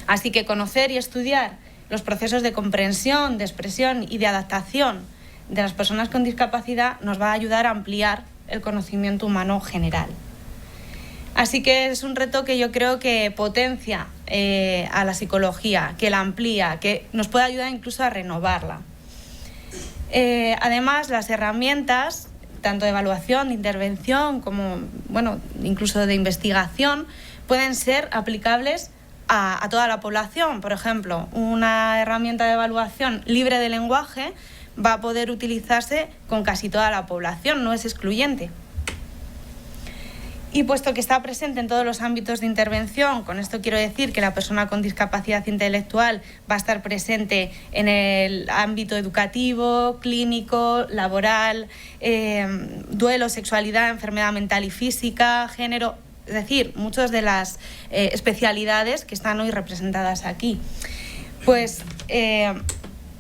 Así que conocer y estudiar los procesos de comprensión, de expresión y de adaptación de las personas con discapacidad nos va a ayudar a ampliar el conocimiento humano general. Así que es un reto que yo creo que potencia a la psicología, que la amplía, que nos puede ayudar incluso a renovarla. Además, las herramientas, tanto de evaluación, de intervención, como, bueno, incluso de investigación, pueden ser aplicables a toda la población. Por ejemplo, una herramienta de evaluación libre de lenguaje va a poder utilizarse con casi toda la población, no es excluyente. Y puesto que está presente en todos los ámbitos de intervención, con esto quiero decir que la persona con discapacidad intelectual va a estar presente en el ámbito educativo, clínico, laboral, duelo, sexualidad, enfermedad mental y física, género, es decir, muchas de las especialidades que están hoy representadas aquí. Pues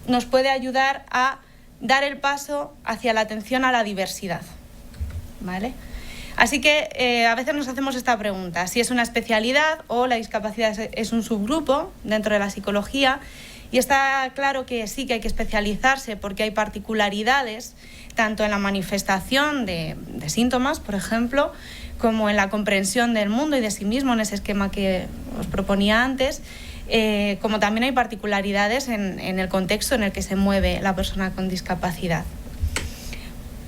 nos puede ayudar a dar el paso hacia la atención a la diversidad, ¿vale? Así que a veces nos hacemos esta pregunta, si es una especialidad o la discapacidad es un subgrupo dentro de la psicología, y está claro que sí que hay que especializarse porque hay particularidades tanto en la manifestación de síntomas, por ejemplo, como en la comprensión del mundo y de sí mismo, en ese esquema que os proponía antes, como también hay particularidades en el contexto en el que se mueve la persona con discapacidad.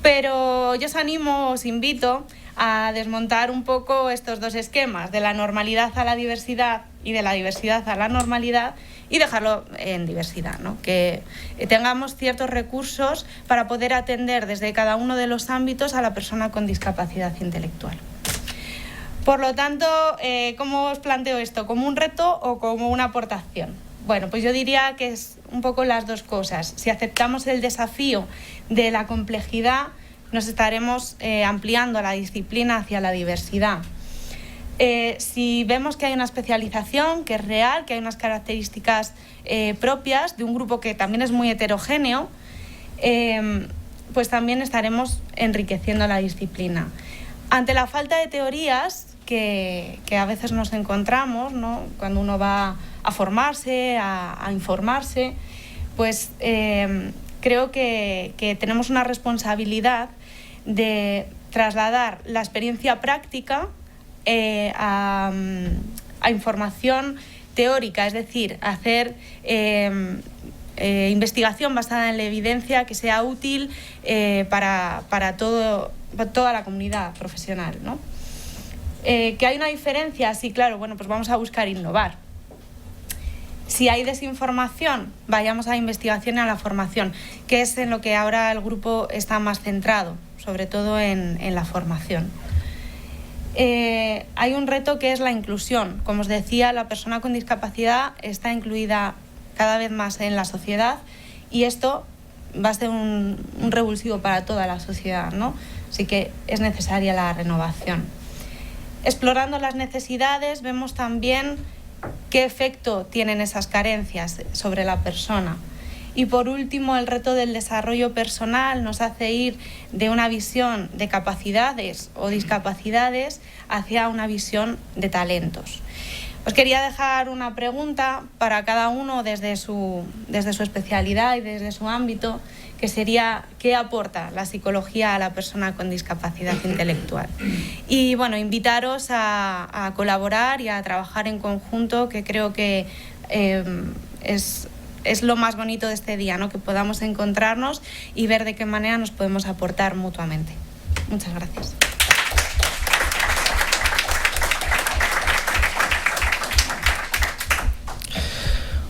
Pero yo os animo, os invito a desmontar un poco estos dos esquemas, de la normalidad a la diversidad y de la diversidad a la normalidad, y dejarlo en diversidad, ¿no? Que tengamos ciertos recursos para poder atender desde cada uno de los ámbitos a la persona con discapacidad intelectual. Por lo tanto, ¿cómo os planteo esto? ¿Como un reto o como una aportación? Bueno, pues yo diría que es un poco las dos cosas. Si aceptamos el desafío de la complejidad, nos estaremos ampliando la disciplina hacia la diversidad. Si vemos que hay una especialización, que es real, que hay unas características propias de un grupo que también es muy heterogéneo, pues también estaremos enriqueciendo la disciplina. Ante la falta de teorías que a veces nos encontramos, ¿no? Cuando uno va a formarse, a informarse, pues creo que tenemos una responsabilidad de trasladar la experiencia práctica a información teórica, es decir, hacer investigación basada en la evidencia que sea útil para toda la comunidad profesional, ¿no? ¿Que hay una diferencia? Sí, claro, bueno, pues vamos a buscar innovar. Si hay desinformación, vayamos a la investigación y a la formación, que es en lo que ahora el grupo está más centrado, sobre todo en la formación. Hay un reto que es la inclusión. Como os decía, la persona con discapacidad está incluida cada vez más en la sociedad y esto va a ser un revulsivo para toda la sociedad, ¿no? Así que es necesaria la renovación. Explorando las necesidades, vemos también qué efecto tienen esas carencias sobre la persona. Y por último, el reto del desarrollo personal nos hace ir de una visión de capacidades o discapacidades hacia una visión de talentos. Os quería dejar una pregunta para cada uno desde su especialidad y desde su ámbito, que sería ¿qué aporta la psicología a la persona con discapacidad intelectual? Y bueno, invitaros a colaborar y a trabajar en conjunto, que creo que es lo más bonito de este día, ¿no? Que podamos encontrarnos y ver de qué manera nos podemos aportar mutuamente. Muchas gracias.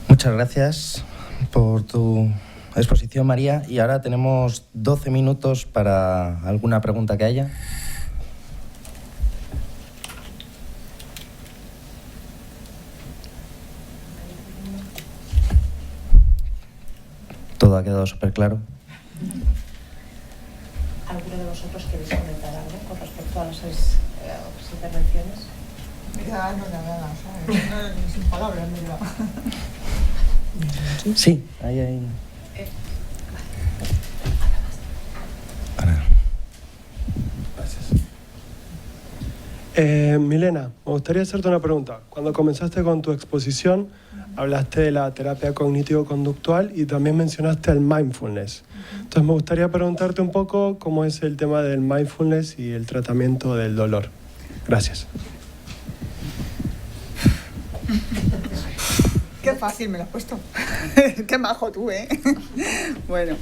Muchas gracias por tu exposición, María. Y ahora tenemos 12 minutos para alguna pregunta que haya. Todo ha quedado súper claro. ¿Alguno de vosotros queréis comentar algo con respecto a las intervenciones? Mira, no nada, ¿sabes? Sin palabras, mira. Sí, ahí. Gracias. Milena, me gustaría hacerte una pregunta. Cuando comenzaste con tu exposición, hablaste de la terapia cognitivo-conductual y también mencionaste el mindfulness. Entonces me gustaría preguntarte un poco cómo es el tema del mindfulness y el tratamiento del dolor. Gracias. Qué fácil me lo has puesto. Qué majo tú, ¿eh? Bueno,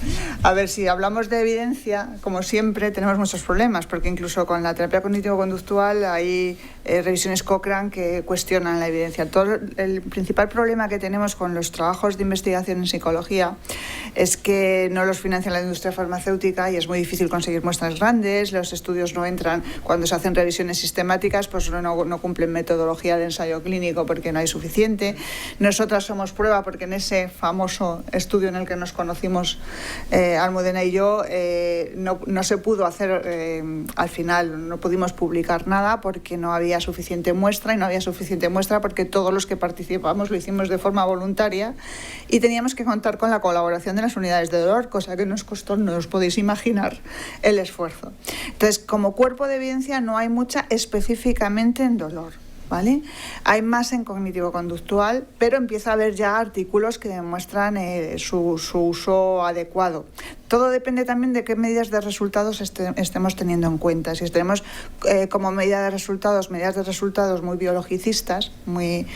a ver, si hablamos de evidencia, como siempre, tenemos muchos problemas, porque incluso con la terapia cognitivo-conductual hay revisiones Cochrane que cuestionan la evidencia. El principal problema que tenemos con los trabajos de investigación en psicología es que no los financia la industria farmacéutica y es muy difícil conseguir muestras grandes, los estudios no entran, cuando se hacen revisiones sistemáticas, pues no cumplen metodología de ensayo clínico porque no hay suficiente. Nosotras somos prueba porque en ese famoso estudio en el que nos conocimos Almudena y yo no se pudo hacer al final, no pudimos publicar nada porque no había suficiente muestra, y no había suficiente muestra porque todos los que participamos lo hicimos de forma voluntaria y teníamos que contar con la colaboración de las unidades de dolor, cosa que nos costó, no os podéis imaginar el esfuerzo. Entonces, como cuerpo de evidencia no hay mucha específicamente en dolor, ¿vale? Hay más en cognitivo-conductual, pero empieza a haber ya artículos que demuestran su uso adecuado. Todo depende también de qué medidas de resultados estemos teniendo en cuenta. Si tenemos como medidas de resultados muy biologicistas, muy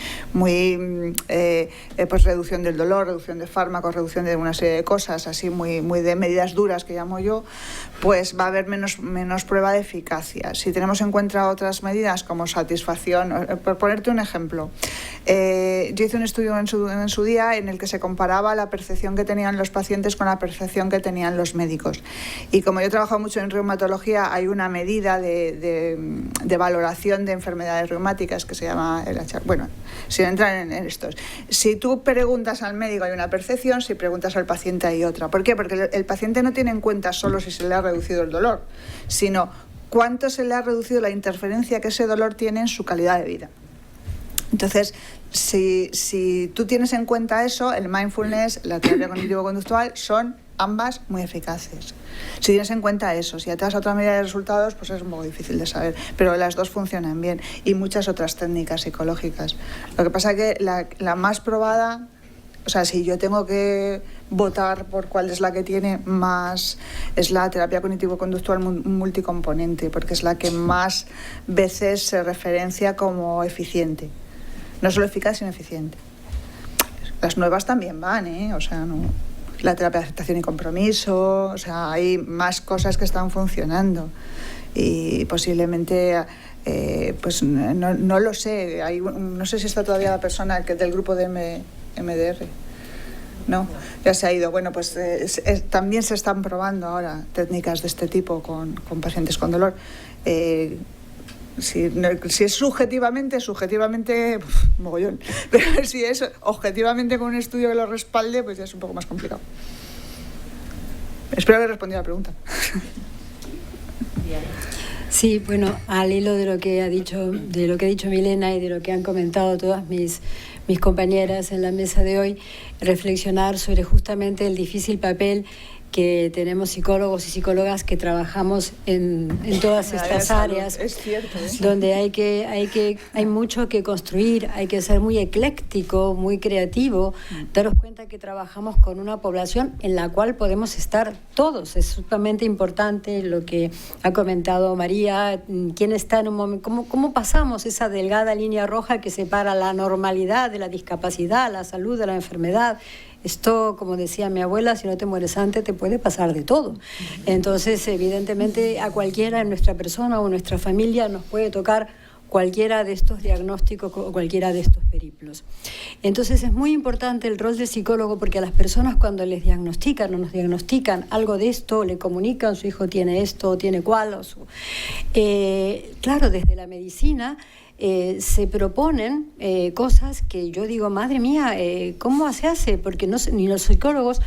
pues reducción del dolor, reducción de fármacos, reducción de una serie de cosas, así muy de medidas duras que llamo yo, pues va a haber menos prueba de eficacia. Si tenemos en cuenta otras medidas como satisfacción, por ponerte un ejemplo, yo hice un estudio en su día en el que se comparaba la percepción que tenían los pacientes con la percepción que tenían los médicos. Y como yo he trabajado mucho en reumatología, hay una medida de valoración de enfermedades reumáticas que se llama el HR. Bueno, sin entrar en estos. Si tú preguntas al médico hay una percepción, si preguntas al paciente hay otra. ¿Por qué? Porque el paciente no tiene en cuenta solo si se le ha reducido el dolor, sino cuánto se le ha reducido la interferencia que ese dolor tiene en su calidad de vida. Entonces, si tú tienes en cuenta eso, el mindfulness, la terapia cognitivo-conductual son ambas muy eficaces. Si tienes en cuenta eso, si ya te das a otra medida de resultados, pues es un poco difícil de saber, pero las dos funcionan bien y muchas otras técnicas psicológicas. Lo que pasa es que la más probada, o sea, si yo tengo que votar por cuál es la que tiene más, es la terapia cognitivo-conductual multicomponente, porque es la que más veces se referencia como eficiente. No solo eficaz, sino eficiente. Las nuevas también van, o sea, no. La terapia de aceptación y compromiso, o sea, hay más cosas que están funcionando y posiblemente, pues no lo sé, no sé si está todavía la persona del grupo de MDR, no, ya se ha ido. Bueno, pues también se están probando ahora técnicas de este tipo con pacientes con dolor. Si es subjetivamente, mogollón. Pero si es objetivamente con un estudio que lo respalde, pues ya es un poco más complicado. Espero haber respondido a la pregunta. Sí, bueno, al hilo de lo que ha dicho Milena y de lo que han comentado todas mis compañeras en la mesa de hoy, reflexionar sobre justamente el difícil papel que tenemos psicólogos y psicólogas que trabajamos en todas estas áreas, es cierto, donde hay mucho que construir, hay que ser muy ecléctico, muy creativo, daros cuenta que trabajamos con una población en la cual podemos estar todos. Es sumamente importante lo que ha comentado María, quién está en un momento, cómo pasamos esa delgada línea roja que separa la normalidad de la discapacidad, la salud de la enfermedad. Esto, como decía mi abuela, si no te mueres antes te puede pasar de todo. Entonces, evidentemente, a cualquiera en nuestra persona o en nuestra familia nos puede tocar cualquiera de estos diagnósticos o cualquiera de estos periplos. Entonces, es muy importante el rol del psicólogo, porque a las personas cuando les diagnostican o nos diagnostican algo de esto, le comunican, su hijo tiene esto, tiene cual, claro, desde la medicina se proponen cosas que yo digo, madre mía, ¿cómo se hace? Porque ni los psicólogos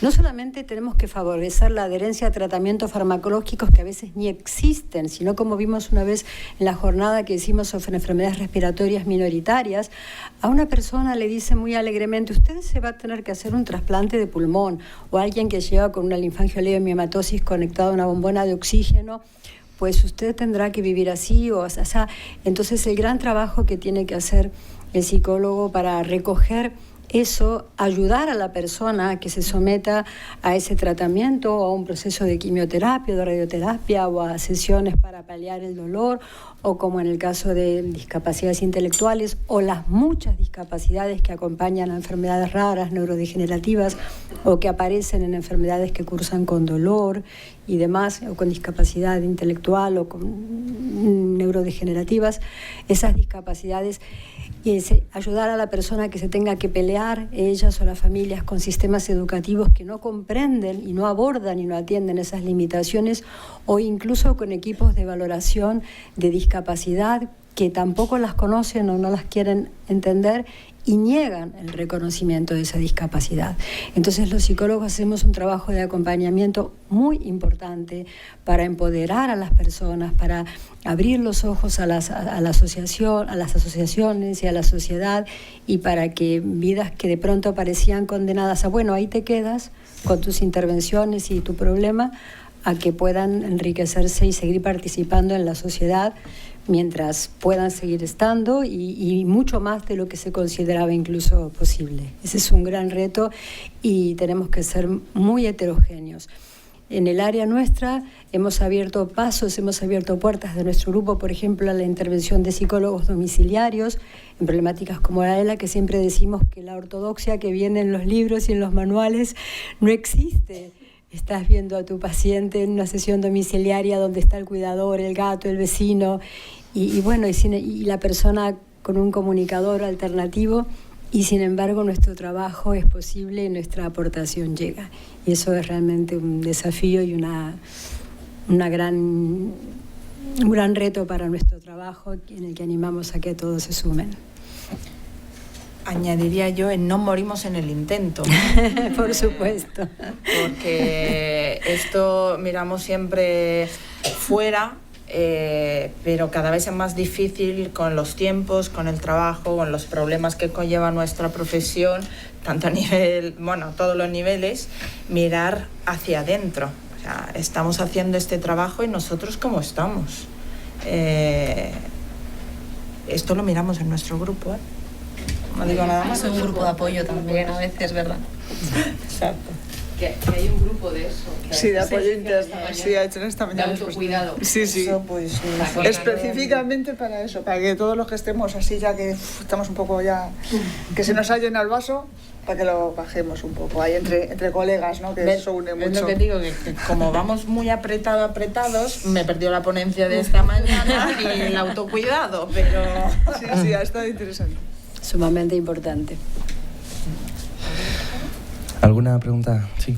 no solamente tenemos que favorecer la adherencia a tratamientos farmacológicos que a veces ni existen, sino como vimos una vez en la jornada que hicimos sobre enfermedades respiratorias minoritarias, a una persona le dice muy alegremente, usted se va a tener que hacer un trasplante de pulmón, o alguien que lleva con una linfangioleumiomatosis conectada a una bombona de oxígeno, pues usted tendrá que vivir así o así. Entonces, el gran trabajo que tiene que hacer el psicólogo para recoger eso, ayudar a la persona a que se someta a ese tratamiento o a un proceso de quimioterapia, de radioterapia o a sesiones para paliar el dolor, o como en el caso de discapacidades intelectuales o las muchas discapacidades que acompañan a enfermedades raras, neurodegenerativas, o que aparecen en enfermedades que cursan con dolor y demás, o con discapacidad intelectual o con neurodegenerativas. Esas discapacidades, y ayudar a la persona que se tenga que pelear, ellas o las familias, con sistemas educativos que no comprenden y no abordan y no atienden esas limitaciones, o incluso con equipos de valoración de discapacidad que tampoco las conocen o no las quieren entender y niegan el reconocimiento de esa discapacidad. Entonces, los psicólogos hacemos un trabajo de acompañamiento muy importante para empoderar a las personas, para abrir los ojos a las asociaciones y a la sociedad, y para que vidas que de pronto parecían condenadas a, bueno, ahí te quedas con tus intervenciones y tu problema, a que puedan enriquecerse y seguir participando en la sociedad mientras puedan seguir estando, y mucho más de lo que se consideraba incluso posible. Ese es un gran reto y tenemos que ser muy heterogéneos. En el área nuestra hemos abierto pasos, hemos abierto puertas de nuestro grupo, por ejemplo, a la intervención de psicólogos domiciliarios en problemáticas como la que siempre decimos que la ortodoxia que viene en los libros y en los manuales no existe. Estás viendo a tu paciente en una sesión domiciliaria donde está el cuidador, el gato, el vecino, y la persona con un comunicador alternativo, y sin embargo nuestro trabajo es posible y nuestra aportación llega. Y eso es realmente un desafío y un gran reto para nuestro trabajo, en el que animamos a que todos se sumen. Añadiría yo en no morimos en el intento. Por supuesto. Porque esto miramos siempre fuera, pero cada vez es más difícil con los tiempos, con el trabajo, con los problemas que conlleva nuestra profesión, tanto a nivel, todos los niveles, mirar hacia adentro. O sea, estamos haciendo este trabajo y nosotros cómo estamos. Esto lo miramos en nuestro grupo, ¿eh? No digo nada más. Es un grupo de apoyo también, a veces, ¿verdad? Exacto. Que hay un grupo de eso. Sí, de apoyo interno. Sí, ha hecho esta mañana. De autocuidado. Sí. Eso, pues, específicamente para eso, para que todos los que estemos así, ya que estamos un poco ya, que se nos ha llenado el vaso, para que lo bajemos un poco ahí entre colegas, ¿no? Que eso une mucho. Es lo que digo, que como vamos muy apretados, me perdió la ponencia de esta mañana y el autocuidado, pero... Sí, ha estado interesante. Sumamente importante. ¿Alguna pregunta? Sí.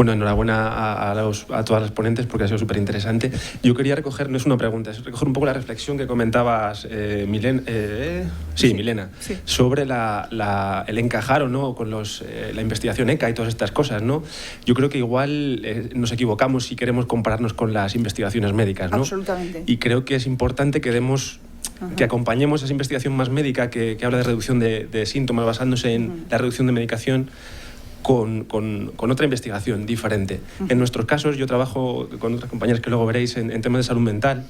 Bueno, enhorabuena a todas las ponentes porque ha sido súper interesante. Yo quería recoger, no es una pregunta, es recoger un poco la reflexión que comentabas, Milena, sí. Sobre el encajar o no con la investigación ECA y todas estas cosas, ¿no? Yo creo que igual nos equivocamos si queremos compararnos con las investigaciones médicas, ¿no? Absolutamente. Y creo que es importante que que acompañemos esa investigación más médica que habla de reducción de síntomas basándose en la reducción de medicación con otra investigación diferente. En nuestros casos, yo trabajo con otras compañeras que luego veréis en temas de salud mental.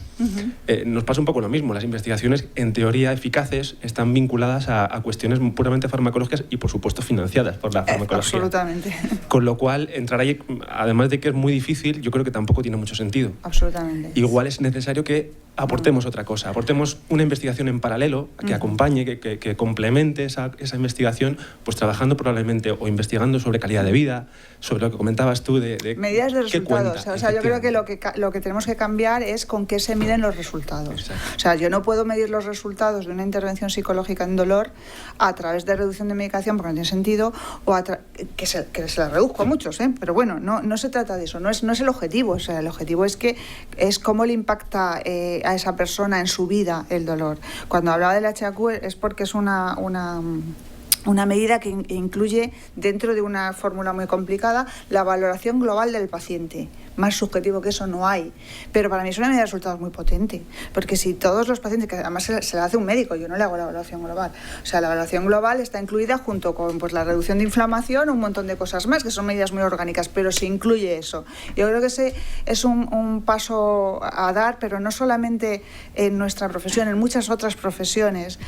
Nos pasa un poco lo mismo. Las investigaciones, en teoría eficaces, están vinculadas a cuestiones puramente farmacológicas y, por supuesto, financiadas por la farmacología. Absolutamente. Con lo cual, entrar ahí, además de que es muy difícil, yo creo que tampoco tiene mucho sentido. Absolutamente. Igual es necesario que aportemos otra cosa, aportemos una investigación en paralelo que acompañe, que complemente esa investigación, pues trabajando probablemente o investigando sobre calidad de vida, sobre lo que comentabas tú de medidas de resultados. Cuenta, o sea, yo creo que lo que tenemos que cambiar es con qué se miden los resultados. Exacto. O sea, yo no puedo medir los resultados de una intervención psicológica en dolor a través de reducción de medicación, porque no tiene sentido, o que se la reduzco a muchos, pero bueno, no se trata de eso, no es el objetivo. O sea, el objetivo es cómo le impacta a esa persona en su vida el dolor. Cuando hablaba del HAQ es porque es una medida que incluye, dentro de una fórmula muy complicada, la valoración global del paciente. Más subjetivo que eso no hay. Pero para mí es una medida de resultados muy potente. Porque si todos los pacientes, que además se la hace un médico, yo no le hago la evaluación global. O sea, la evaluación global está incluida junto con la reducción de inflamación, un montón de cosas más, que son medidas muy orgánicas, pero se incluye eso. Yo creo que ese es un paso a dar, pero no solamente en nuestra profesión, en muchas otras profesiones.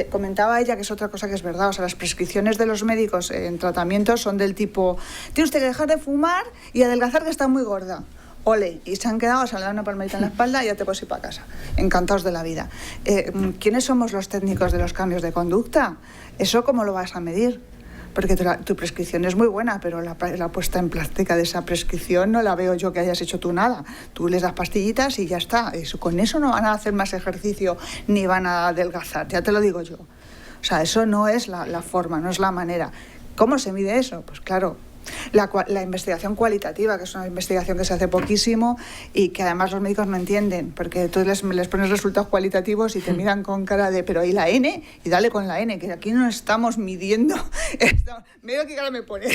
Comentaba ella que es otra cosa que es verdad. O sea, las prescripciones de los médicos en tratamientos son del tipo: tiene usted que dejar de fumar y adelgazar, que está muy gorda. Ole, y se han quedado, se han dado una palmadita en la espalda y ya te puedes ir para casa. Encantados de la vida. ¿Quiénes somos los técnicos de los cambios de conducta? ¿Eso cómo lo vas a medir? Porque tu prescripción es muy buena, pero la puesta en práctica de esa prescripción no la veo yo que hayas hecho tú nada. Tú les das pastillitas y ya está. Con eso no van a hacer más ejercicio ni van a adelgazar, ya te lo digo yo. O sea, eso no es la forma, no es la manera. ¿Cómo se mide eso? Pues claro, la investigación cualitativa, que es una investigación que se hace poquísimo y que además los médicos no entienden, porque tú les pones resultados cualitativos y te miran con cara de ¿pero y la N? Y dale con la N, que aquí no estamos midiendo. Mira qué cara me pone.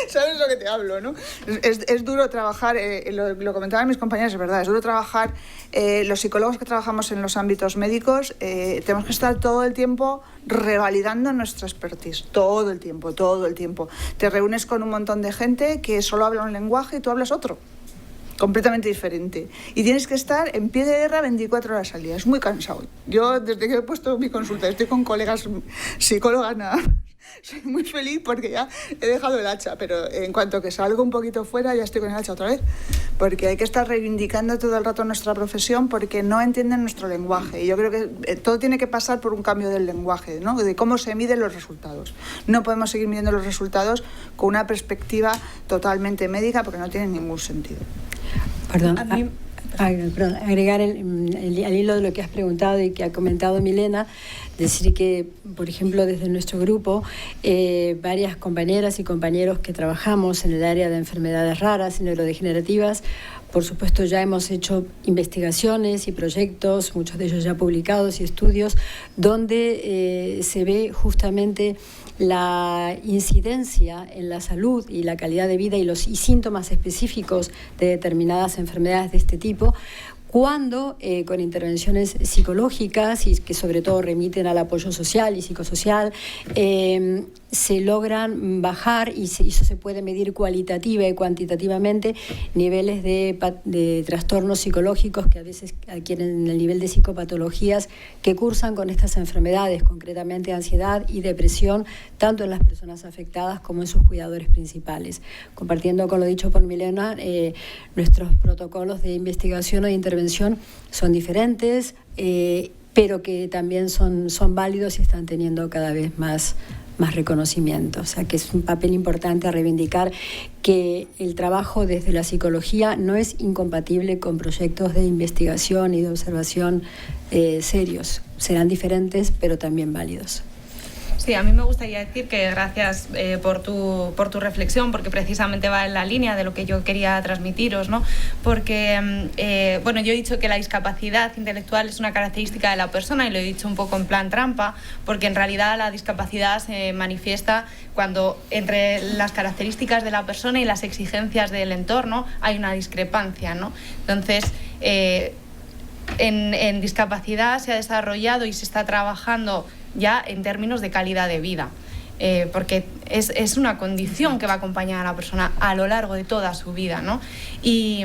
¿Sabes lo que te hablo, no? Es duro trabajar, lo comentaban mis compañeros, es verdad, es duro trabajar. Los psicólogos que trabajamos en los ámbitos médicos tenemos que estar todo el tiempo revalidando nuestra expertise, todo el tiempo. Te reúnes con un montón de gente que solo habla un lenguaje y tú hablas otro, completamente diferente. Y tienes que estar en pie de guerra 24 horas al día. Es muy cansado. Yo, desde que he puesto mi consulta, estoy con colegas psicólogas nada más. Soy muy feliz porque ya he dejado el hacha, pero en cuanto que salgo un poquito fuera ya estoy con el hacha otra vez, porque hay que estar reivindicando todo el rato nuestra profesión porque no entienden nuestro lenguaje. Y yo creo que todo tiene que pasar por un cambio del lenguaje, ¿no? De cómo se miden los resultados. No podemos seguir midiendo los resultados con una perspectiva totalmente médica porque no tiene ningún sentido. Perdón, agregar al hilo de lo que has preguntado y que ha comentado Milena, decir que, por ejemplo, desde nuestro grupo, varias compañeras y compañeros que trabajamos en el área de enfermedades raras y neurodegenerativas, por supuesto ya hemos hecho investigaciones y proyectos, muchos de ellos ya publicados y estudios, donde se ve justamente la incidencia en la salud y la calidad de vida y síntomas específicos de determinadas enfermedades de este tipo, cuando con intervenciones psicológicas y que sobre todo remiten al apoyo social y psicosocial, se logran bajar y eso se puede medir cualitativa y cuantitativamente niveles de trastornos psicológicos que a veces adquieren el nivel de psicopatologías que cursan con estas enfermedades, concretamente ansiedad y depresión, tanto en las personas afectadas como en sus cuidadores principales. Compartiendo con lo dicho por Milena, nuestros protocolos de investigación o de intervención son diferentes, pero que también son válidos y están teniendo cada vez más reconocimiento. O sea que es un papel importante a reivindicar que el trabajo desde la psicología no es incompatible con proyectos de investigación y de observación serios. Serán diferentes, pero también válidos. Sí, a mí me gustaría decir que gracias por tu reflexión, porque precisamente va en la línea de lo que yo quería transmitiros, ¿no? Porque, bueno, yo he dicho que la discapacidad intelectual es una característica de la persona y lo he dicho un poco en plan trampa, porque en realidad la discapacidad se manifiesta cuando entre las características de la persona y las exigencias del entorno hay una discrepancia, ¿no? Entonces, en discapacidad se ha desarrollado y se está trabajando ya en términos de calidad de vida, porque es una condición que va a acompañar a la persona a lo largo de toda su vida, ¿no? Y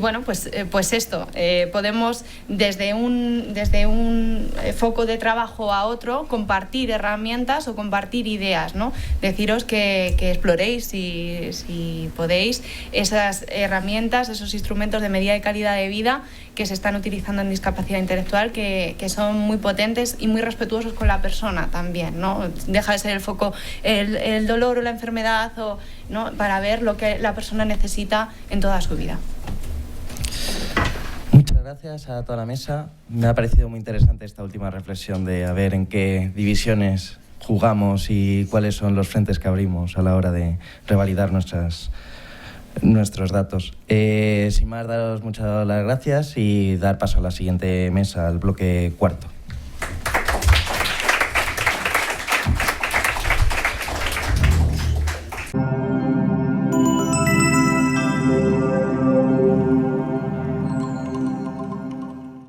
bueno, pues esto, podemos desde un foco de trabajo a otro compartir herramientas o compartir ideas, ¿no? Deciros que exploréis, si podéis, esas herramientas, esos instrumentos de medida de calidad de vida que se están utilizando en discapacidad intelectual, que son muy potentes y muy respetuosos con la persona también, ¿no? Deja de ser el foco el dolor o la enfermedad, ¿no? Para ver lo que la persona necesita en toda su vida. Muchas gracias a toda la mesa. Me ha parecido muy interesante esta última reflexión de a ver en qué divisiones jugamos y cuáles son los frentes que abrimos a la hora de revalidar nuestros datos. Sin más, daros muchas las gracias y dar paso a la siguiente mesa, al bloque cuarto.